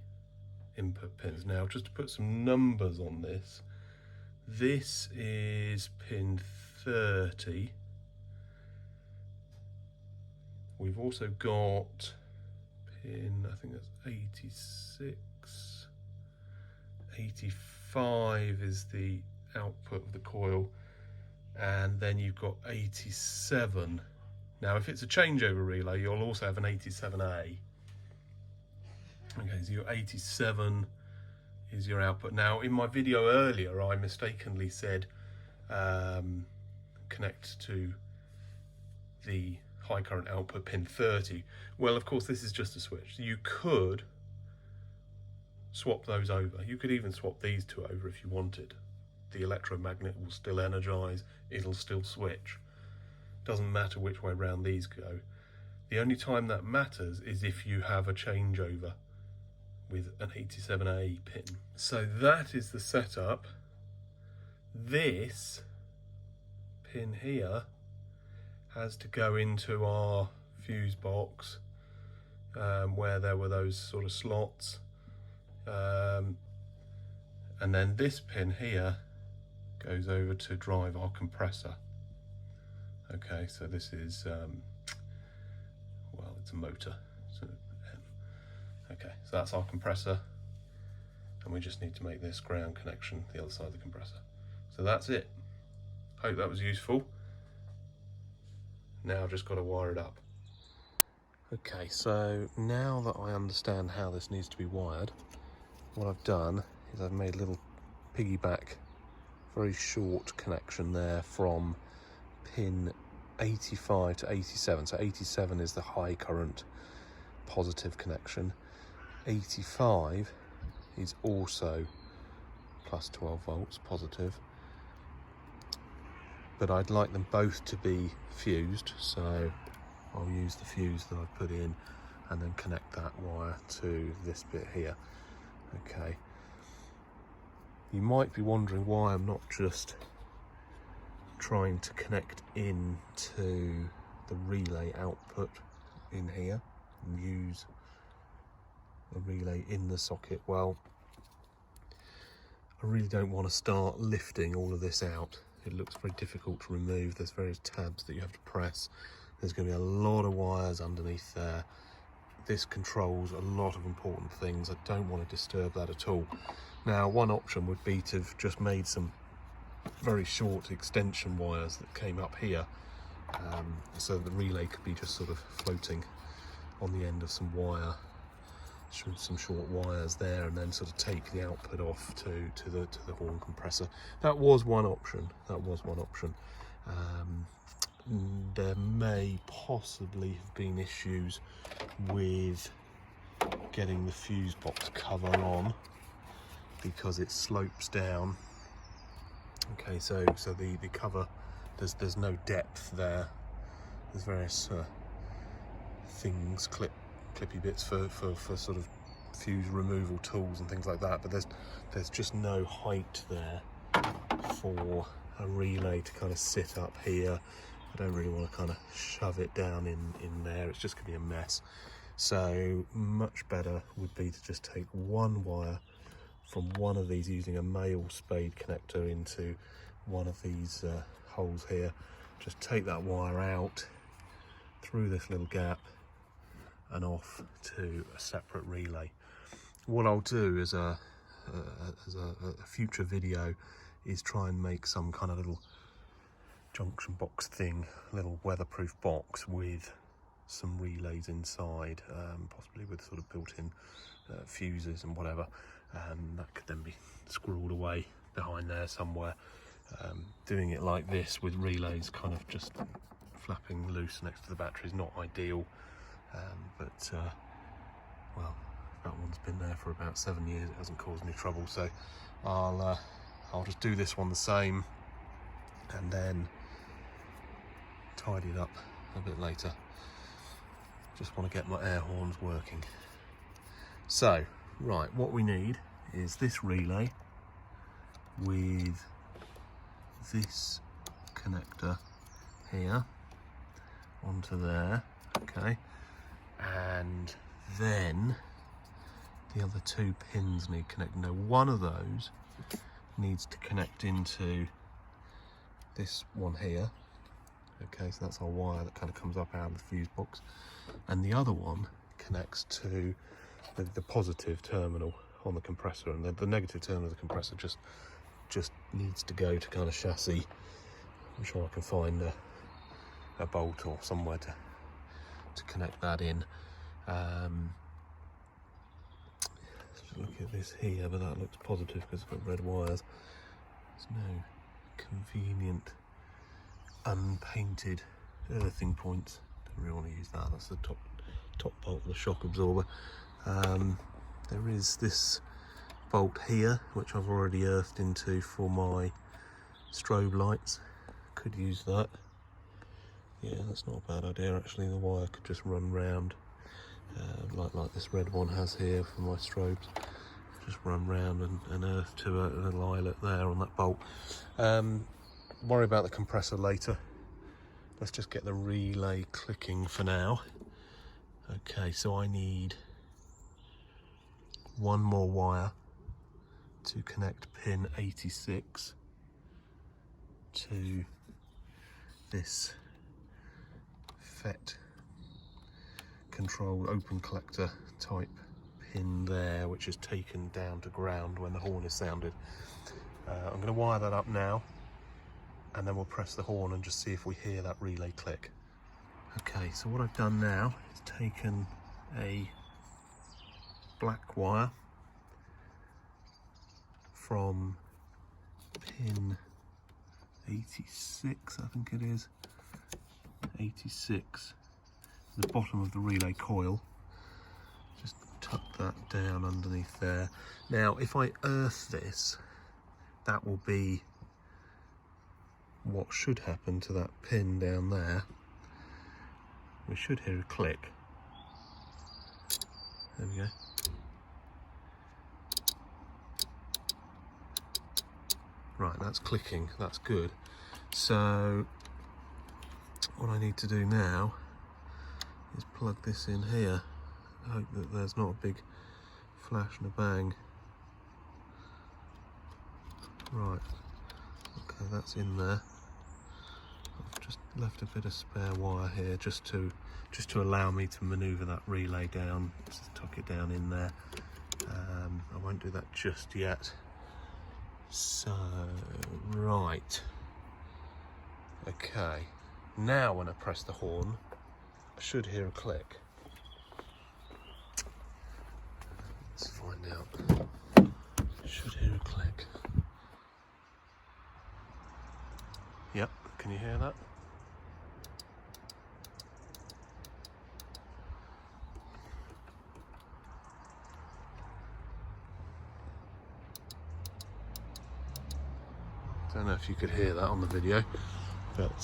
input pins. Now, just to put some numbers on this, this is pin 30. We've also got pin, I think that's 86. 85 is the output of the coil, and then you've got 87. Now, if it's a changeover relay, you'll also have an 87A. Okay, so your 87 is your output. Now, in my video earlier, I mistakenly said connect to the high current output pin 30. Well, of course, this is just a switch. You could swap those over. You could even swap these two over if you wanted. The electromagnet will still energize, it'll still switch. Doesn't matter which way round these go. The only time that matters is if you have a changeover with an 87A pin. So that is the setup. This pin here has to go into our fuse box where there were those sort of slots, and then this pin here goes over to drive our compressor. Okay, so this is well, it's a motor. So, okay, so that's our compressor, and we just need to make this ground connection the other side of the compressor. So that's it. Hope that was useful. Now I've just got to wire it up. Okay, so now that I understand how this needs to be wired, what I've done is I've made a little piggyback, very short connection there from pin 85 to 87. So 87 is the high current positive connection. 85 is also plus 12 volts positive, but I'd like them both to be fused, so I'll use the fuse that I've put in and then connect that wire to this bit here. Okay, you might be wondering why I'm not just trying to connect into the relay output in here and use a relay in the socket. Well, I really don't want to start lifting all of this out. It looks very difficult to remove. There's various tabs that you have to press. There's going to be a lot of wires underneath there. This controls a lot of important things. I don't want to disturb that at all. Now, one option would be to have just made some very short extension wires that came up here, so the relay could be just sort of floating on the end of some wire, some short wires there, and then sort of take the output off to the horn compressor. That was one option. There may possibly have been issues with getting the fuse box cover on because it slopes down. Okay, so the cover, there's no depth there. There's various things, clippy bits for sort of fuse removal tools and things like that, but there's just no height there for a relay to kind of sit up here. I don't really want to kind of shove it down in there. It's just going to be a mess. So much better would be to just take one wire from one of these using a male spade connector into one of these holes here. Just take that wire out through this little gap and off to a separate relay. What I'll do as a future video is try and make some kind of little junction box thing, little weatherproof box with some relays inside, possibly with sort of built-in fuses and whatever. That could then be squirreled away behind there somewhere. Doing it like this with relays kind of just flapping loose next to the battery is not ideal, but well, that one's been there for about 7 years. It hasn't caused any trouble, so I'll just do this one the same and then tidy it up a bit later. Just want to get my air horns working. So, right, what we need is this relay with this connector here onto there, okay, and then the other two pins need connecting. Now, one of those needs to connect into this one here, okay, so that's our wire that kind of comes up out of the fuse box, and the other one connects to the positive terminal on the compressor, and the negative terminal of the compressor just needs to go to kind of chassis. I'm sure I can find a bolt or somewhere to connect that in. Look at this here, but that looks positive because it's got red wires. There's no convenient unpainted earthing points. Don't really want to use that. That's the top bolt of the shock absorber. There is this bolt here which I've already earthed into for my strobe lights. Could use that. Yeah, that's not a bad idea actually. The wire could just run round like this red one has here for my strobes. Just run round and earth to a little eyelet there on that bolt. Worry about the compressor later. Let's just get the relay clicking for now. Okay, so I need one more wire to connect pin 86 to this FET control open collector type pin there, which is taken down to ground when the horn is sounded. I'm going to wire that up now, and then we'll press the horn and just see if we hear that relay click. Okay, so what I've done now is taken a black wire from pin 86, I think it is, 86, the bottom of the relay coil. Just tuck that down underneath there. Now, if I earth this, that will be what should happen to that pin down there. We should hear a click. There we go. Right, that's clicking, that's good. So what I need to do now is plug this in here. I hope that there's not a big flash and a bang. Right, okay, that's in there. I've just left a bit of spare wire here just to allow me to manoeuvre that relay down, just tuck it down in there. I won't do that just yet. So, right, okay, now when I press the horn, I should hear a click. Let's find out. Should hear a click. Yep, can you hear that? Don't know if you could hear that on the video, but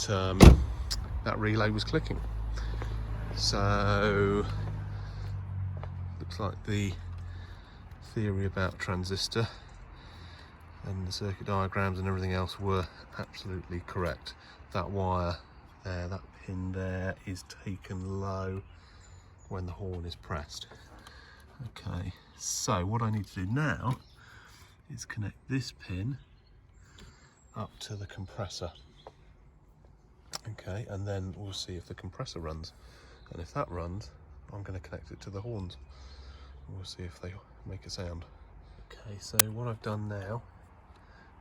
that relay was clicking. So looks like the theory about transistor and the circuit diagrams and everything else were absolutely correct. That wire there, that pin there, is taken low when the horn is pressed. Okay, so what I need to do now is connect this pin up to the compressor. Okay, and then we'll see if the compressor runs, and if that runs, I'm going to connect it to the horns. We'll see if they make a sound. Okay, so what I've done now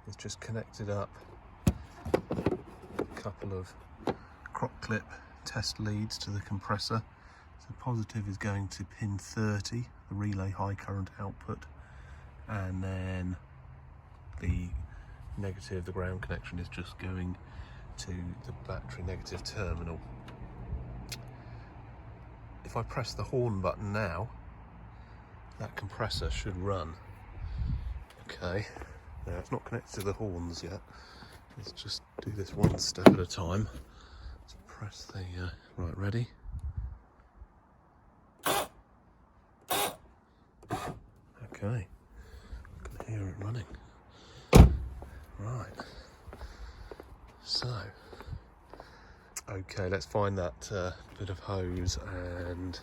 is just connected up couple of crop clip test leads to the compressor. So positive is going to pin 30, the relay high current output, and then the negative, the ground connection, is just going to the battery negative terminal. If I press the horn button now, that compressor should run. Okay, now it's not connected to the horns yet. Let's just do this one step at a time. So press the, right, ready? Okay, I can hear it running. Right, so, okay, let's find that bit of hose and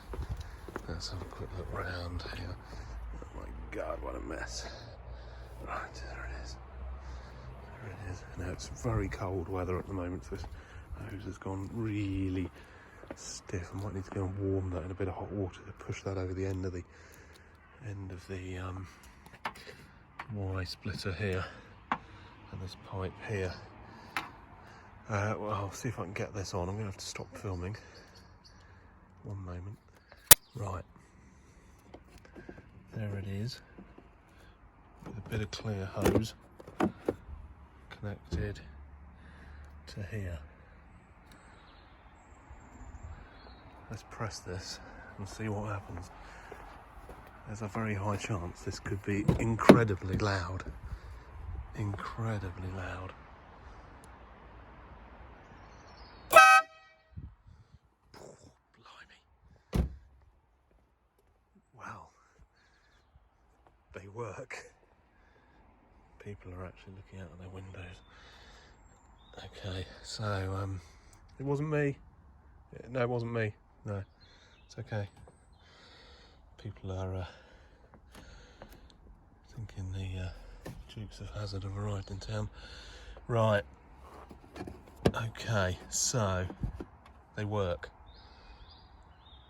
let's have a quick look around here. Oh my God, what a mess. Right, there it is. There it is. Now it's very cold weather at the moment, so this hose has gone really stiff. I might need to go and warm that in a bit of hot water to push that over the end of the Y splitter here, and this pipe here. Well, I'll see if I can get this on. I'm going to have to stop filming. One moment. Right. There it is. With a bit of clear hose connected to here. Let's press this and see what happens. There's a very high chance this could be incredibly loud. Incredibly loud. Blimey. Well, they work. People are actually looking out of their windows. Okay, so it wasn't me. No, it wasn't me. No, it's okay. People are thinking the Dukes of Hazzard have arrived in town. Right. Okay, so they work.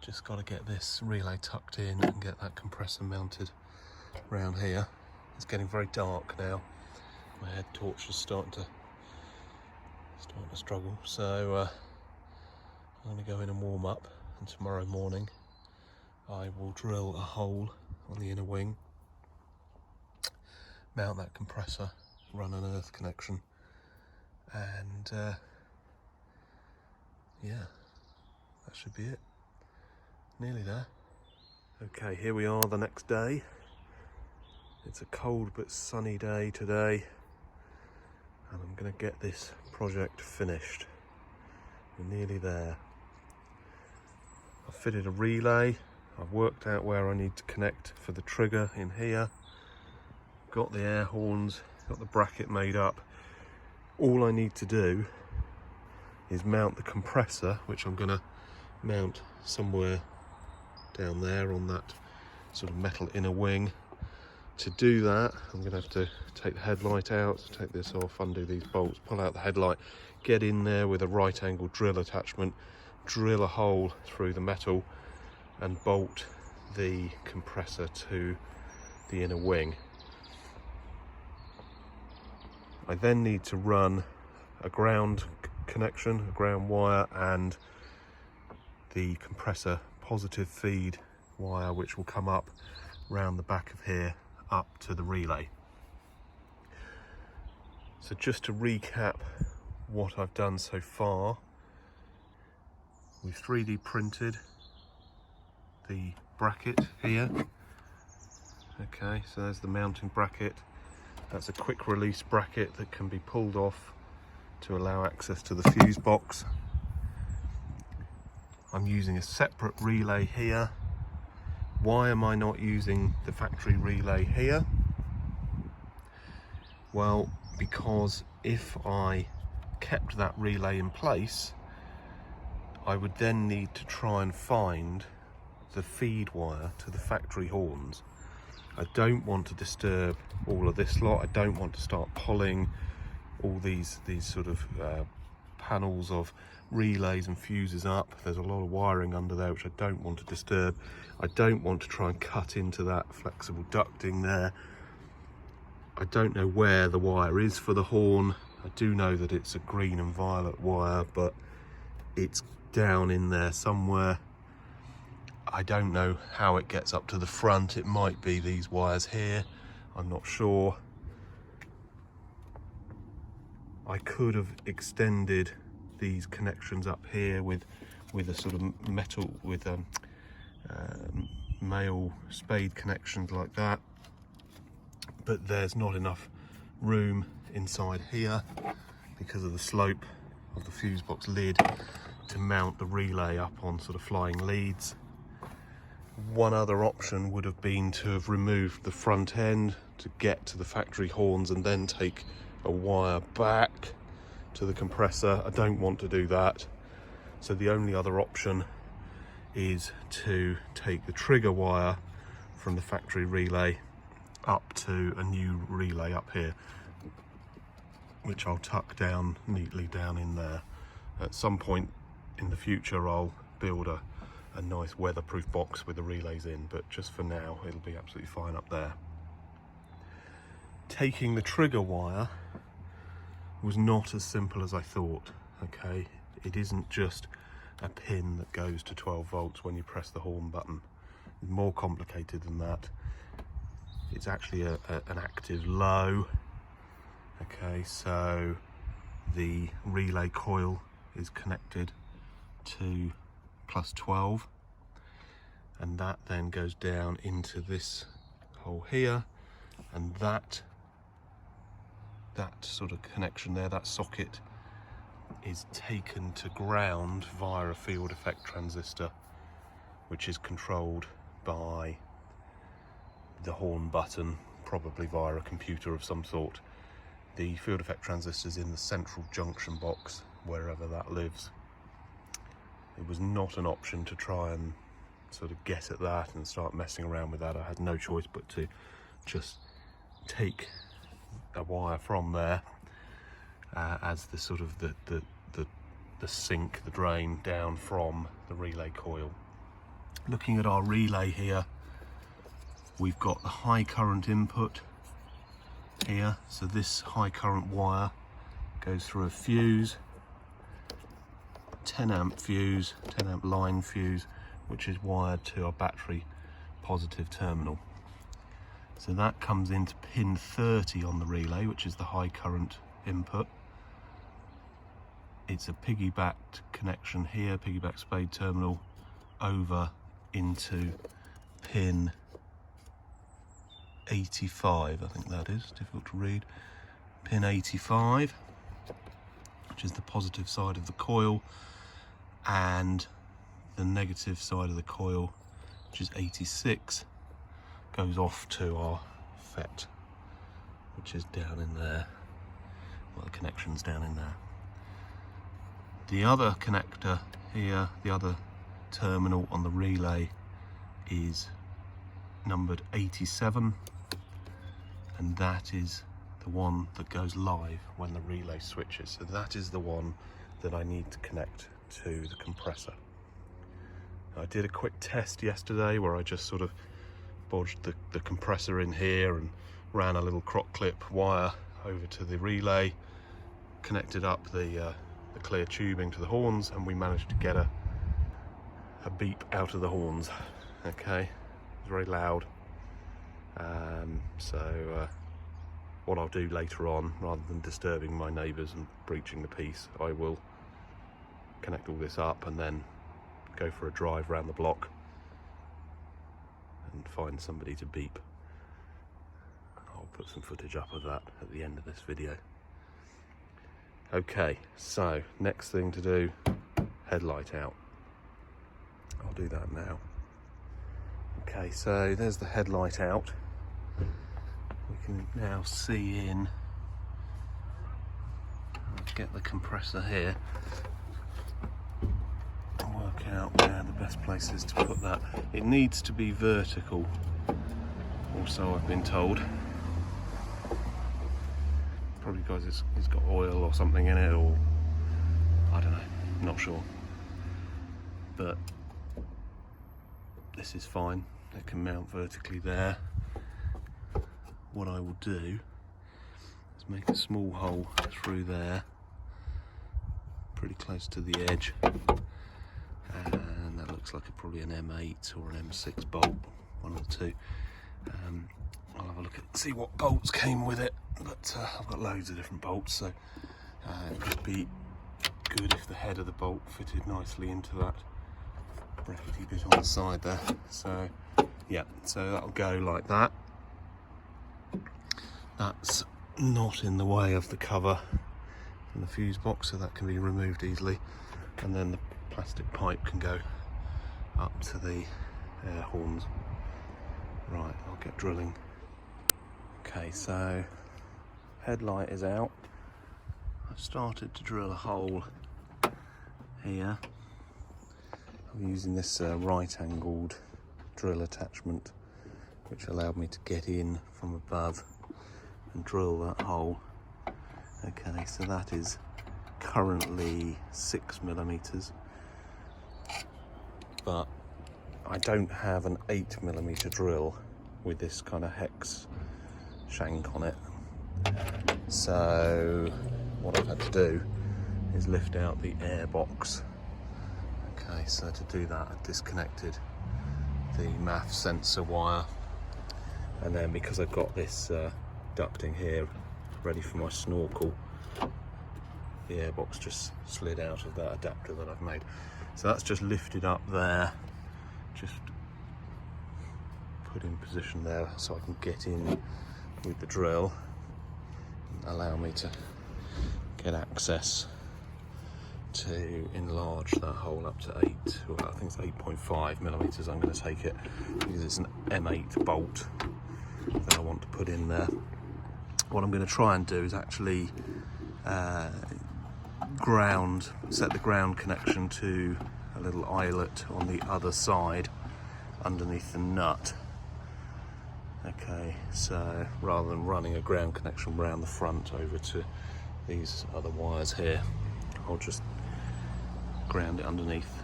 Just got to get this relay tucked in and get that compressor mounted around here. It's getting very dark now. My head torch is starting to struggle. So I'm going to go in and warm up, and tomorrow morning I will drill a hole on the inner wing, mount that compressor, run an earth connection, and yeah, that should be it. Nearly there. Okay, here we are the next day. It's a cold but sunny day today, and I'm going to get this project finished. We're nearly there. I've fitted a relay. I've worked out where I need to connect for the trigger in here. Got the air horns, got the bracket made up. All I need to do is mount the compressor, which I'm going to mount somewhere down there on that sort of metal inner wing. To do that, I'm going to have to take the headlight out, take this off, undo these bolts, pull out the headlight, get in there with a right angle drill attachment, drill a hole through the metal and bolt the compressor to the inner wing. I then need to run a ground connection, a ground wire, and the compressor positive feed wire, which will come up round the back of here up to the relay. So just to recap what I've done so far, we've 3D printed the bracket here. Okay, so there's the mounting bracket. That's a quick release bracket that can be pulled off to allow access to the fuse box. I'm using a separate relay here. Why am I not using the factory relay here? Well, because if I kept that relay in place, I would then need to try and find the feed wire to the factory horns. I don't want to disturb all of this lot. I don't want to start pulling all these sort of panels of relays and fuses up. There's a lot of wiring under there which I don't want to disturb. I don't want to try and cut into that flexible ducting there. I don't know where the wire is for the horn. I do know that it's a green and violet wire, but it's down in there somewhere. I don't know how it gets up to the front. It might be these wires here, I'm not sure. I could have extended these connections up here with a sort of metal, with male spade connections like that, but there's not enough room inside here because of the slope of the fuse box lid to mount the relay up on sort of flying leads. One other option would have been to have removed the front end to get to the factory horns and then take a wire back to the compressor. I don't want to do that, so the only other option is to take the trigger wire from the factory relay up to a new relay up here, which I'll tuck down neatly down in there. At some point in the future I'll build a nice weatherproof box with the relays in, but just for now it'll be absolutely fine up there. Taking the trigger wire was not as simple as I thought. Okay, it isn't just a pin that goes to 12 volts when you press the horn button. It's more complicated than that. It's actually an active low. Okay, so the relay coil is connected to +12, and that then goes down into this hole here, and that sort of connection there, that socket, is taken to ground via a field effect transistor, which is controlled by the horn button, probably via a computer of some sort. The field effect transistor is in the central junction box, wherever that lives. It was not an option to try and sort of get at that and start messing around with that. I had no choice but to just take a wire from there as the sort of the sink, the drain down from the relay coil. Looking at our relay here, we've got the high current input here, so this high current wire goes through a fuse, 10 amp fuse, 10 amp line fuse, which is wired to our battery positive terminal. So that comes into pin 30 on the relay, which is the high current input. It's a piggybacked connection here, piggyback spade terminal, over into pin 85, I think that is, difficult to read. Pin 85, which is the positive side of the coil, and the negative side of the coil, which is 86, goes off to our FET, which is down in there. Well, the connection's down in there. The other connector here, the other terminal on the relay, is numbered 87, and that is the one that goes live when the relay switches. So that is the one that I need to connect to the compressor. I did a quick test yesterday where I just sort of bodged the compressor in here and ran a little crock clip wire over to the relay, connected up the clear tubing to the horns, and we managed to get a beep out of the horns. Okay, it's very loud. So what I'll do later on, rather than disturbing my neighbours and breaching the peace, I will connect all this up and then go for a drive around the block and find somebody to beep. I'll put some footage up of that at the end of this video. Okay, so next thing to do, headlight out. I'll do that now. Okay, so there's the headlight out. We can now see in. I'll get the compressor here. Work out where the best place is to put that. It needs to be vertical, or so I've been told. Probably because it's got oil or something in it, or I don't know, not sure. But this is fine, it can mount vertically there. What I will do is make a small hole through there, pretty close to the edge, and that looks like probably an M8 or an M6 bolt, one or two. I'll have a look at see what bolts came with it, but I've got loads of different bolts, so it would be good if the head of the bolt fitted nicely into that brackety bit on the side there. So yeah, so that'll go like that. That's not in the way of the cover and the fuse box, so that can be removed easily, and then the plastic pipe can go up to the air horns. Right, I'll get drilling. Okay, so headlight is out. I've started to drill a hole here. I'm using this right-angled drill attachment, which allowed me to get in from above and drill that hole. Okay, so that is currently 6mm, but I don't have an 8mm drill with this kind of hex shank on it. So what I've had to do is lift out the air box. Okay, so to do that I've disconnected the MAF sensor wire, and then because I've got this ducting here ready for my snorkel, the airbox just slid out of that adapter that I've made. So that's just lifted up there, just put in position there so I can get in with the drill and allow me to get access to enlarge that hole up to 8, well, I think it's 8.5mm. I'm going to take it because it's an M8 bolt that I want to put in there. What I'm going to try and do is actually set the ground connection to a little eyelet on the other side underneath the nut. Okay, so rather than running a ground connection around the front over to these other wires here, I'll just ground it underneath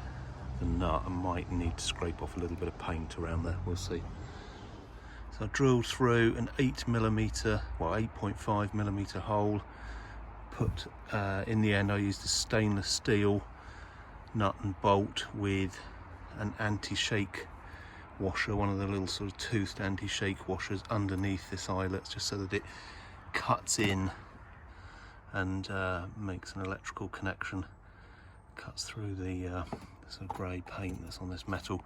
the nut. I might need to scrape off a little bit of paint around there, we'll see. So I drilled through an 8mm, well 8.5mm hole. Put in the end I used a stainless steel nut and bolt with an anti-shake washer, one of the little sort of toothed anti-shake washers underneath this eyelet, just so that it cuts in and makes an electrical connection, cuts through the sort of grey paint that's on this metal.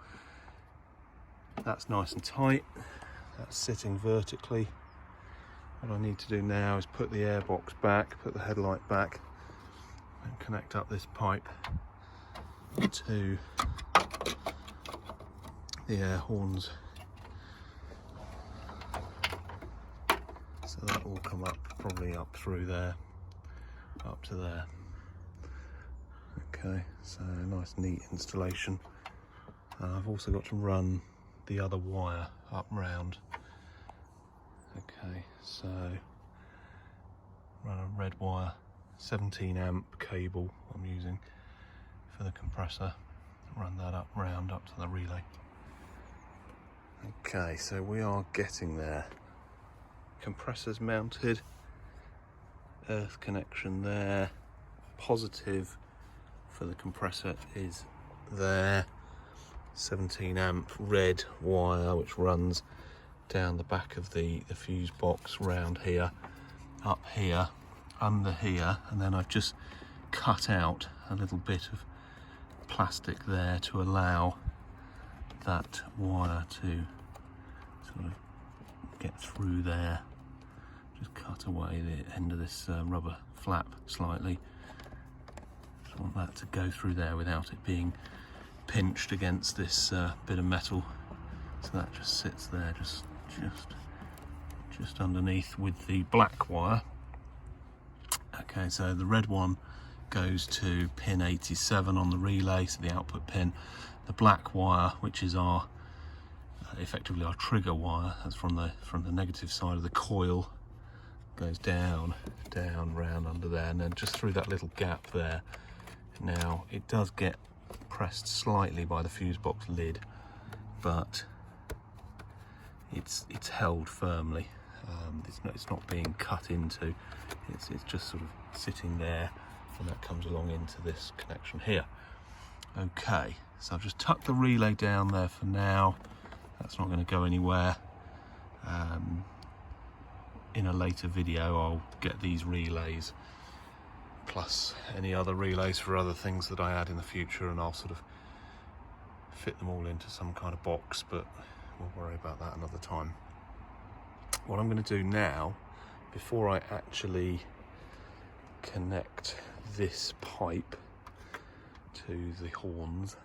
That's nice and tight. That's sitting vertically. What I need to do now is put the airbox back, put the headlight back, and connect up this pipe to the air horns. So that will come up, probably up through there, up to there. Okay, so nice neat installation. I've also got to run the other wire up round. Okay, so run a red wire, 17 amp cable I'm using for the compressor, run that up round up to the relay. Okay, so we are getting there. Compressor's mounted, earth connection there, positive for the compressor is there, 17 amp red wire which runs down the back of the fuse box, round here, up here, under here, and then I've just cut out a little bit of plastic there to allow that wire to sort of get through there. Just cut away the end of this rubber flap slightly. Just want that to go through there without it being pinched against this bit of metal. So that just sits there, just underneath with the black wire. Okay, so the red one goes to pin 87 on the relay, so the output pin. The black wire, which is our effectively our trigger wire, that's from the negative side of the coil, goes down round under there, and then just through that little gap there. Now it does get pressed slightly by the fuse box lid, but it's held firmly. It's not being cut into, it's just sort of sitting there, and that comes along into this connection here. Okay, so I've just tucked the relay down there for now. That's not going to go anywhere. In a later video I'll get these relays plus any other relays for other things that I add in the future, and I'll sort of fit them all into some kind of box, but we'll worry about that another time. What I'm going to do now, before I actually connect this pipe to the horns,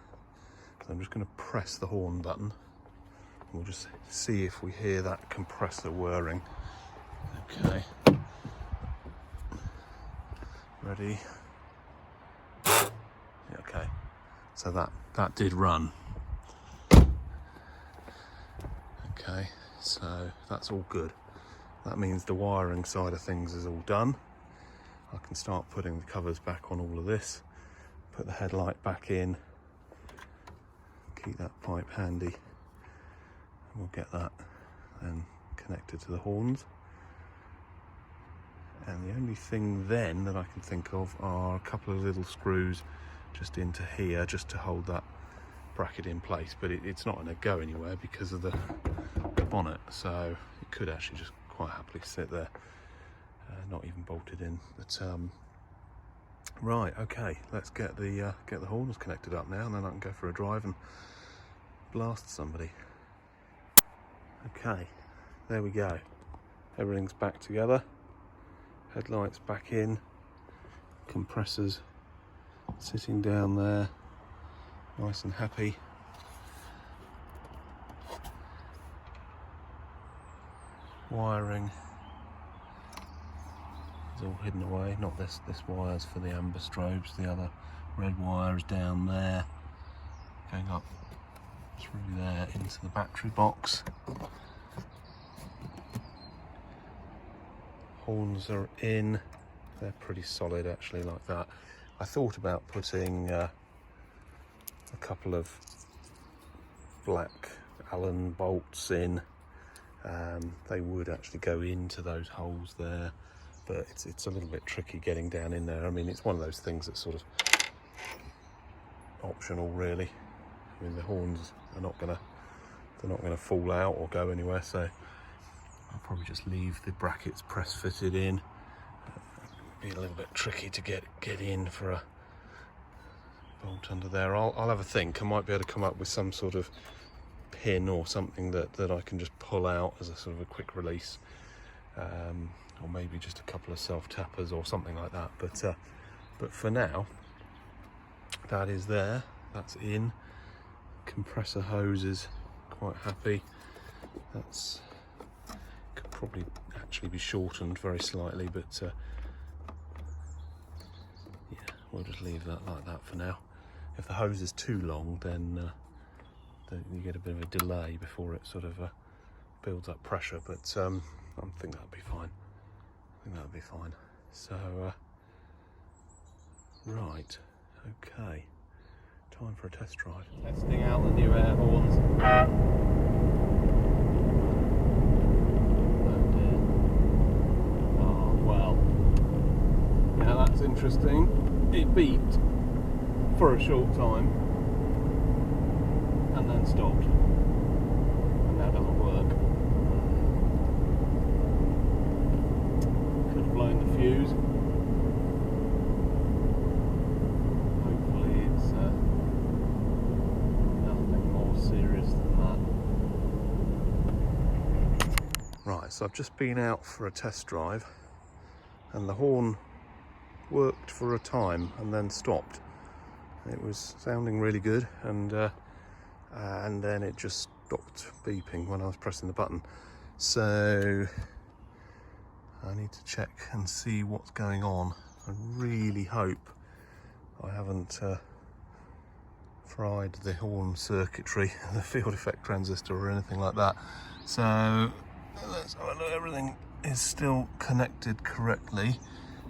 so I'm just going to press the horn button, and we'll just see if we hear that compressor whirring. Okay, ready? Yeah, okay, so that did run. Okay, so that's all good. That means the wiring side of things is all done. I can start putting the covers back on all of this, put the headlight back in, keep that pipe handy, and we'll get that then connected to the horns. And the only thing then that I can think of are a couple of little screws just into here, just to hold that bracket in place, but it's not going to go anywhere because of the bonnet, so it could actually just quite happily sit there, not even bolted in. But right, okay, let's get the horns connected up now, and then I can go for a drive and blast somebody. Okay, there we go, everything's back together. Headlights back in, compressors sitting down there, nice and happy. Wiring is all hidden away, not this wire's for the amber strobes, the other red wire is down there, going up through there into the battery box. Horns are in, they're pretty solid actually, like that. I thought about putting a couple of black Allen bolts in. They would actually go into those holes there, but it's a little bit tricky getting down in there. I mean, it's one of those things that's sort of optional really. I mean, the horns are not gonna fall out or go anywhere, so I'll probably just leave the brackets press fitted in. Be a little bit tricky to get in for a bolt under there. I'll have a think. I might be able to come up with some sort of pin or something that I can just pull out as a sort of a quick release, or maybe just a couple of self tappers or something like that. But for now, that is there. That's in. Compressor hoses, quite happy. That's could probably actually be shortened very slightly, but yeah, we'll just leave that like that for now. If the hose is too long, then you get a bit of a delay before it sort of builds up pressure, but I think that'll be fine. So right, okay, time for a test drive. Testing out the new air horns. Oh well, now that's interesting. It beeped for a short time and then stopped, and now doesn't work. Could have blown the fuse. Hopefully it's nothing more serious than that. Right, so I've just been out for a test drive, and the horn worked for a time and then stopped. It was sounding really good, and then it just stopped beeping when I was pressing the button. So I need to check and see what's going on. I really hope I haven't fried the horn circuitry, the field effect transistor or anything like that. So let's have a look. Everything is still connected correctly.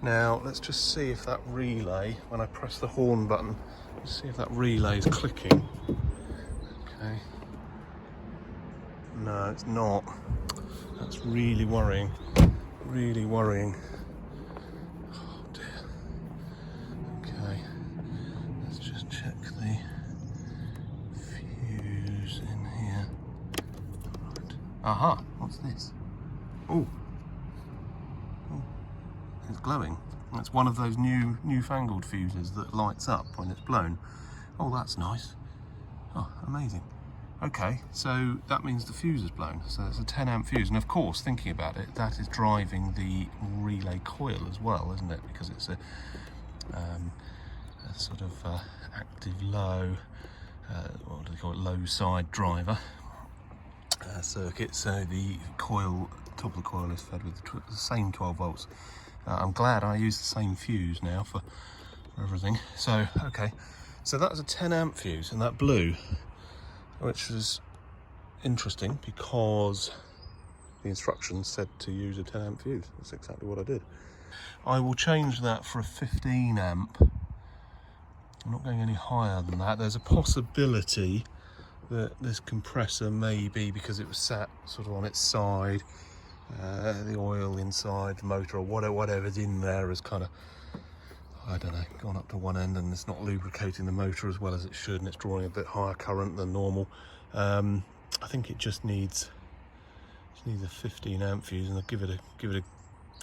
Now let's just see if that relay, when I press the horn button, let's see if that relay is clicking. Okay. No, it's not. That's really worrying. Really worrying. Oh dear. Okay. Let's just check the fuse in here. Right. Aha, what's this? Oh. Oh. It's glowing. It's one of those newfangled fuses that lights up when it's blown. Oh, that's nice. Oh, amazing. Okay, so that means the fuse is blown. So it's a 10 amp fuse, and of course, thinking about it, that is driving the relay coil as well, isn't it? Because it's a sort of active low, what do they call it, low side driver circuit. So the coil, top of the coil is fed with the same 12 volts. I'm glad I used the same fuse now for everything. So, okay, so that was a 10 amp fuse, and that blew, which was interesting because the instructions said to use a 10 amp fuse. That's exactly what I did. I will change that for a 15 amp. I'm not going any higher than that. There's a possibility that this compressor may be, because it was sat sort of on its side, the oil inside the motor or whatever's in there has kind of, I don't know, gone up to one end, and it's not lubricating the motor as well as it should, and it's drawing a bit higher current than normal. I think it just needs a 15 amp fuse, and I'll give it a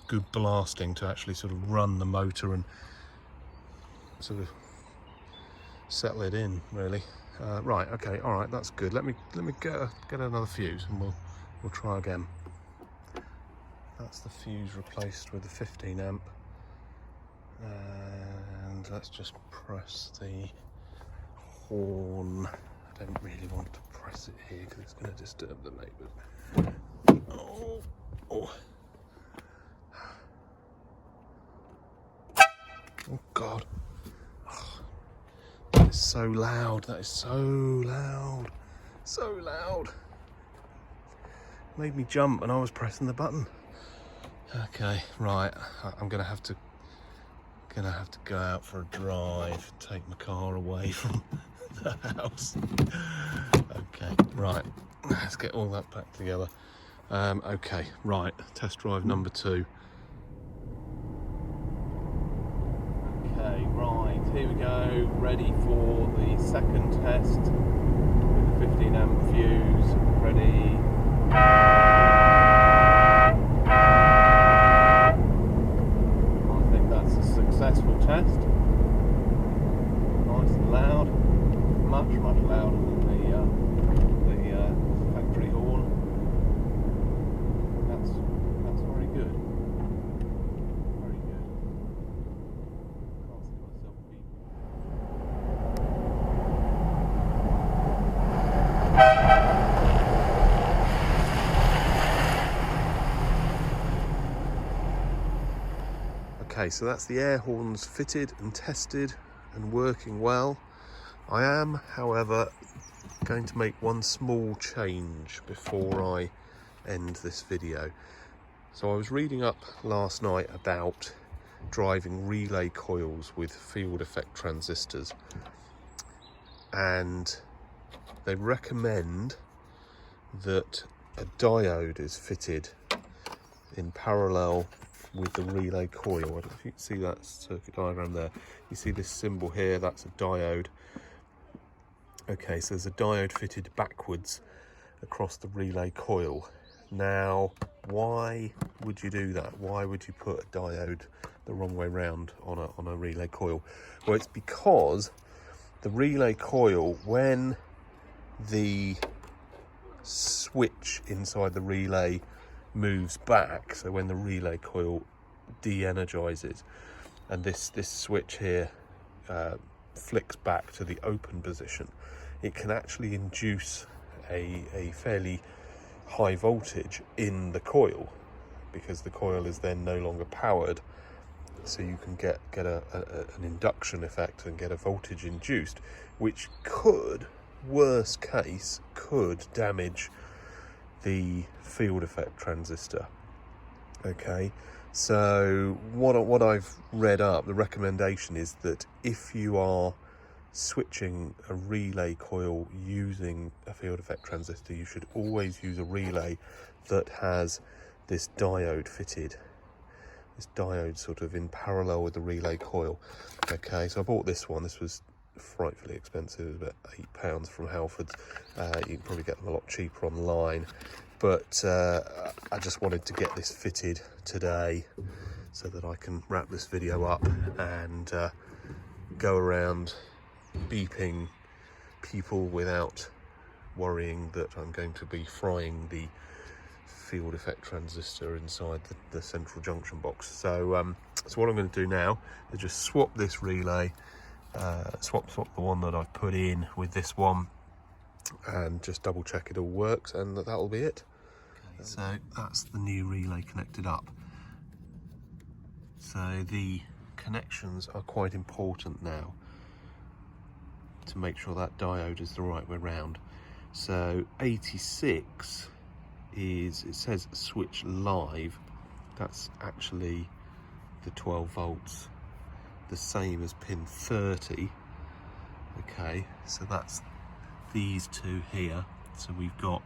good blasting to actually sort of run the motor and sort of settle it in, really. Right, okay, all right, that's good. Let me get another fuse, and we'll try again. That's the fuse replaced with the 15 amp. And let's just press the horn. I don't really want to press it here because it's going to disturb the neighbours. Oh, oh. Oh God. Oh, that is so loud. That is so loud. So loud. Made me jump and I was pressing the button. Okay, right. I'm gonna have to go out for a drive, take my car away from the house. Okay, right. Let's get all that back together. Okay, right. Test drive number 2. Okay, right. Here we go. Ready for the second test with the 15 amp fuse. Ready. Successful test. Nice and loud, much louder than the factory horn. That's very good. Very good. Can't see myself being. Okay, so that's the air horns fitted and tested and working well. I am, however, going to make one small change before I end this video. So I was reading up last night about driving relay coils with field effect transistors, and they recommend that a diode is fitted in parallel with the relay coil. I don't know if you can see that circuit diagram there. You see this symbol here, that's a diode. Okay, so there's a diode fitted backwards across the relay coil. Now, why would you do that? Why would you put a diode the wrong way round on a relay coil? Well, it's because the relay coil, when the switch inside the relay moves back, so when the relay coil de-energizes and this switch here flicks back to the open position, it can actually induce a fairly high voltage in the coil, because the coil is then no longer powered, so you can get an induction effect and get a voltage induced, which could, worst case, could damage the field effect transistor. Okay, so what I've read up, the recommendation is that if you are switching a relay coil using a field effect transistor, you should always use a relay that has this diode fitted. This diode sort of in parallel with the relay coil. Okay, so I bought this one. This was frightfully expensive. It was about £8 from Halfords. You can probably get them a lot cheaper online. But I just wanted to get this fitted today so that I can wrap this video up and go around beeping people without worrying that I'm going to be frying the field effect transistor inside the central junction box. So so what I'm going to do now is just swap this relay, swap the one that I've put in with this one, and just double check it all works, and that'll be it. Okay, so that's the new relay connected up. So the connections are quite important now to make sure that diode is the right way round. So 86 is, it says switch live, that's actually the 12 volts, the same as pin 30. Okay, so that's these two here. So we've got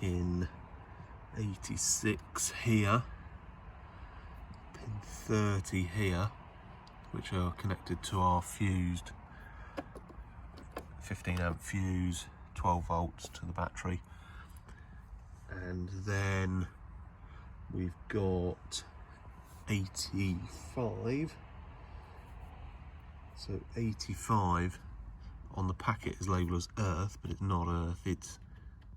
pin 86 here, pin 30 here, which are connected to our fused 15 amp fuse, 12 volts to the battery. And then we've got 85. So 85 on the packet is labelled as earth, but it's not earth, it's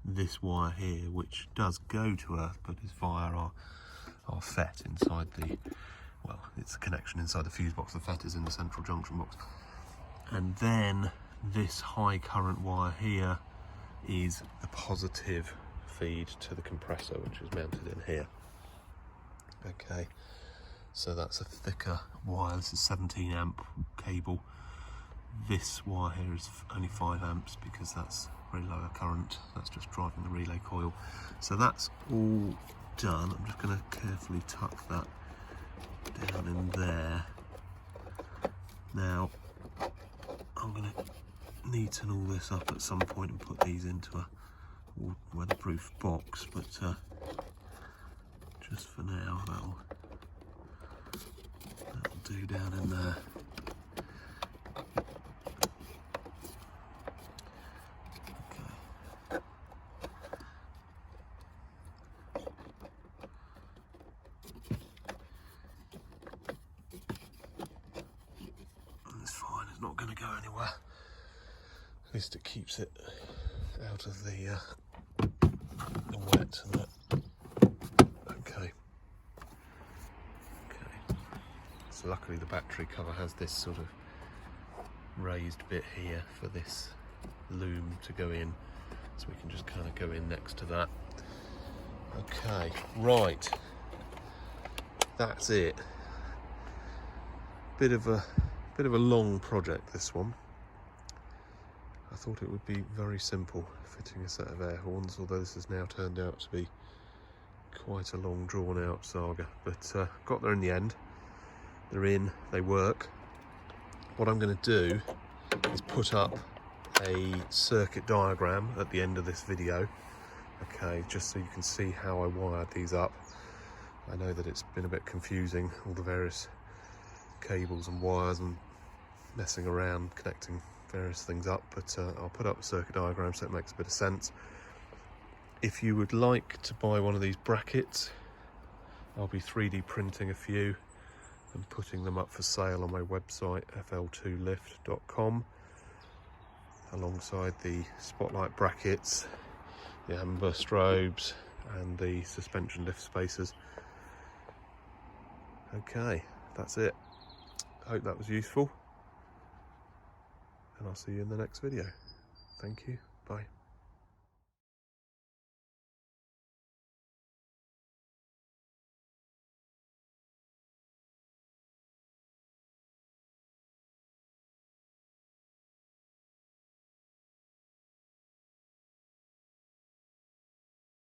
this wire here, which does go to earth, but is via our FET inside the, well, it's a connection inside the fuse box. The FET is in the central junction box. And then this high current wire here is the positive feed to the compressor, which is mounted in here. Okay, so that's a thicker wire. This is 17 amp cable. This wire here is only 5 amps because that's very lower current. That's just driving the relay coil. So that's all done. I'm just going to carefully tuck that down in there. Now I'm going to neaten all this up at some point and put these into a weatherproof box, but just for now that'll do down in there. Not going to go anywhere. At least it keeps it out of the wet and that. Okay. So luckily the battery cover has this sort of raised bit here for this loom to go in, so we can just kind of go in next to that. Okay, right. That's it. Bit of a long project, this one. I thought it would be very simple fitting a set of air horns, although this has now turned out to be quite a long drawn out saga, but got there in the end. They're in, they work. What I'm going to do is put up a circuit diagram at the end of this video, okay, just so you can see how I wired these up. I know that it's been a bit confusing, all the various cables and wires and messing around connecting various things up, but I'll put up a circuit diagram so it makes a bit of sense. If you would like to buy one of these brackets, I'll be 3D printing a few and putting them up for sale on my website, fl2lift.com, alongside the spotlight brackets, the amber strobes and the suspension lift spacers. Okay, that's it. Hope that was useful, and I'll see you in the next video. Thank you, bye.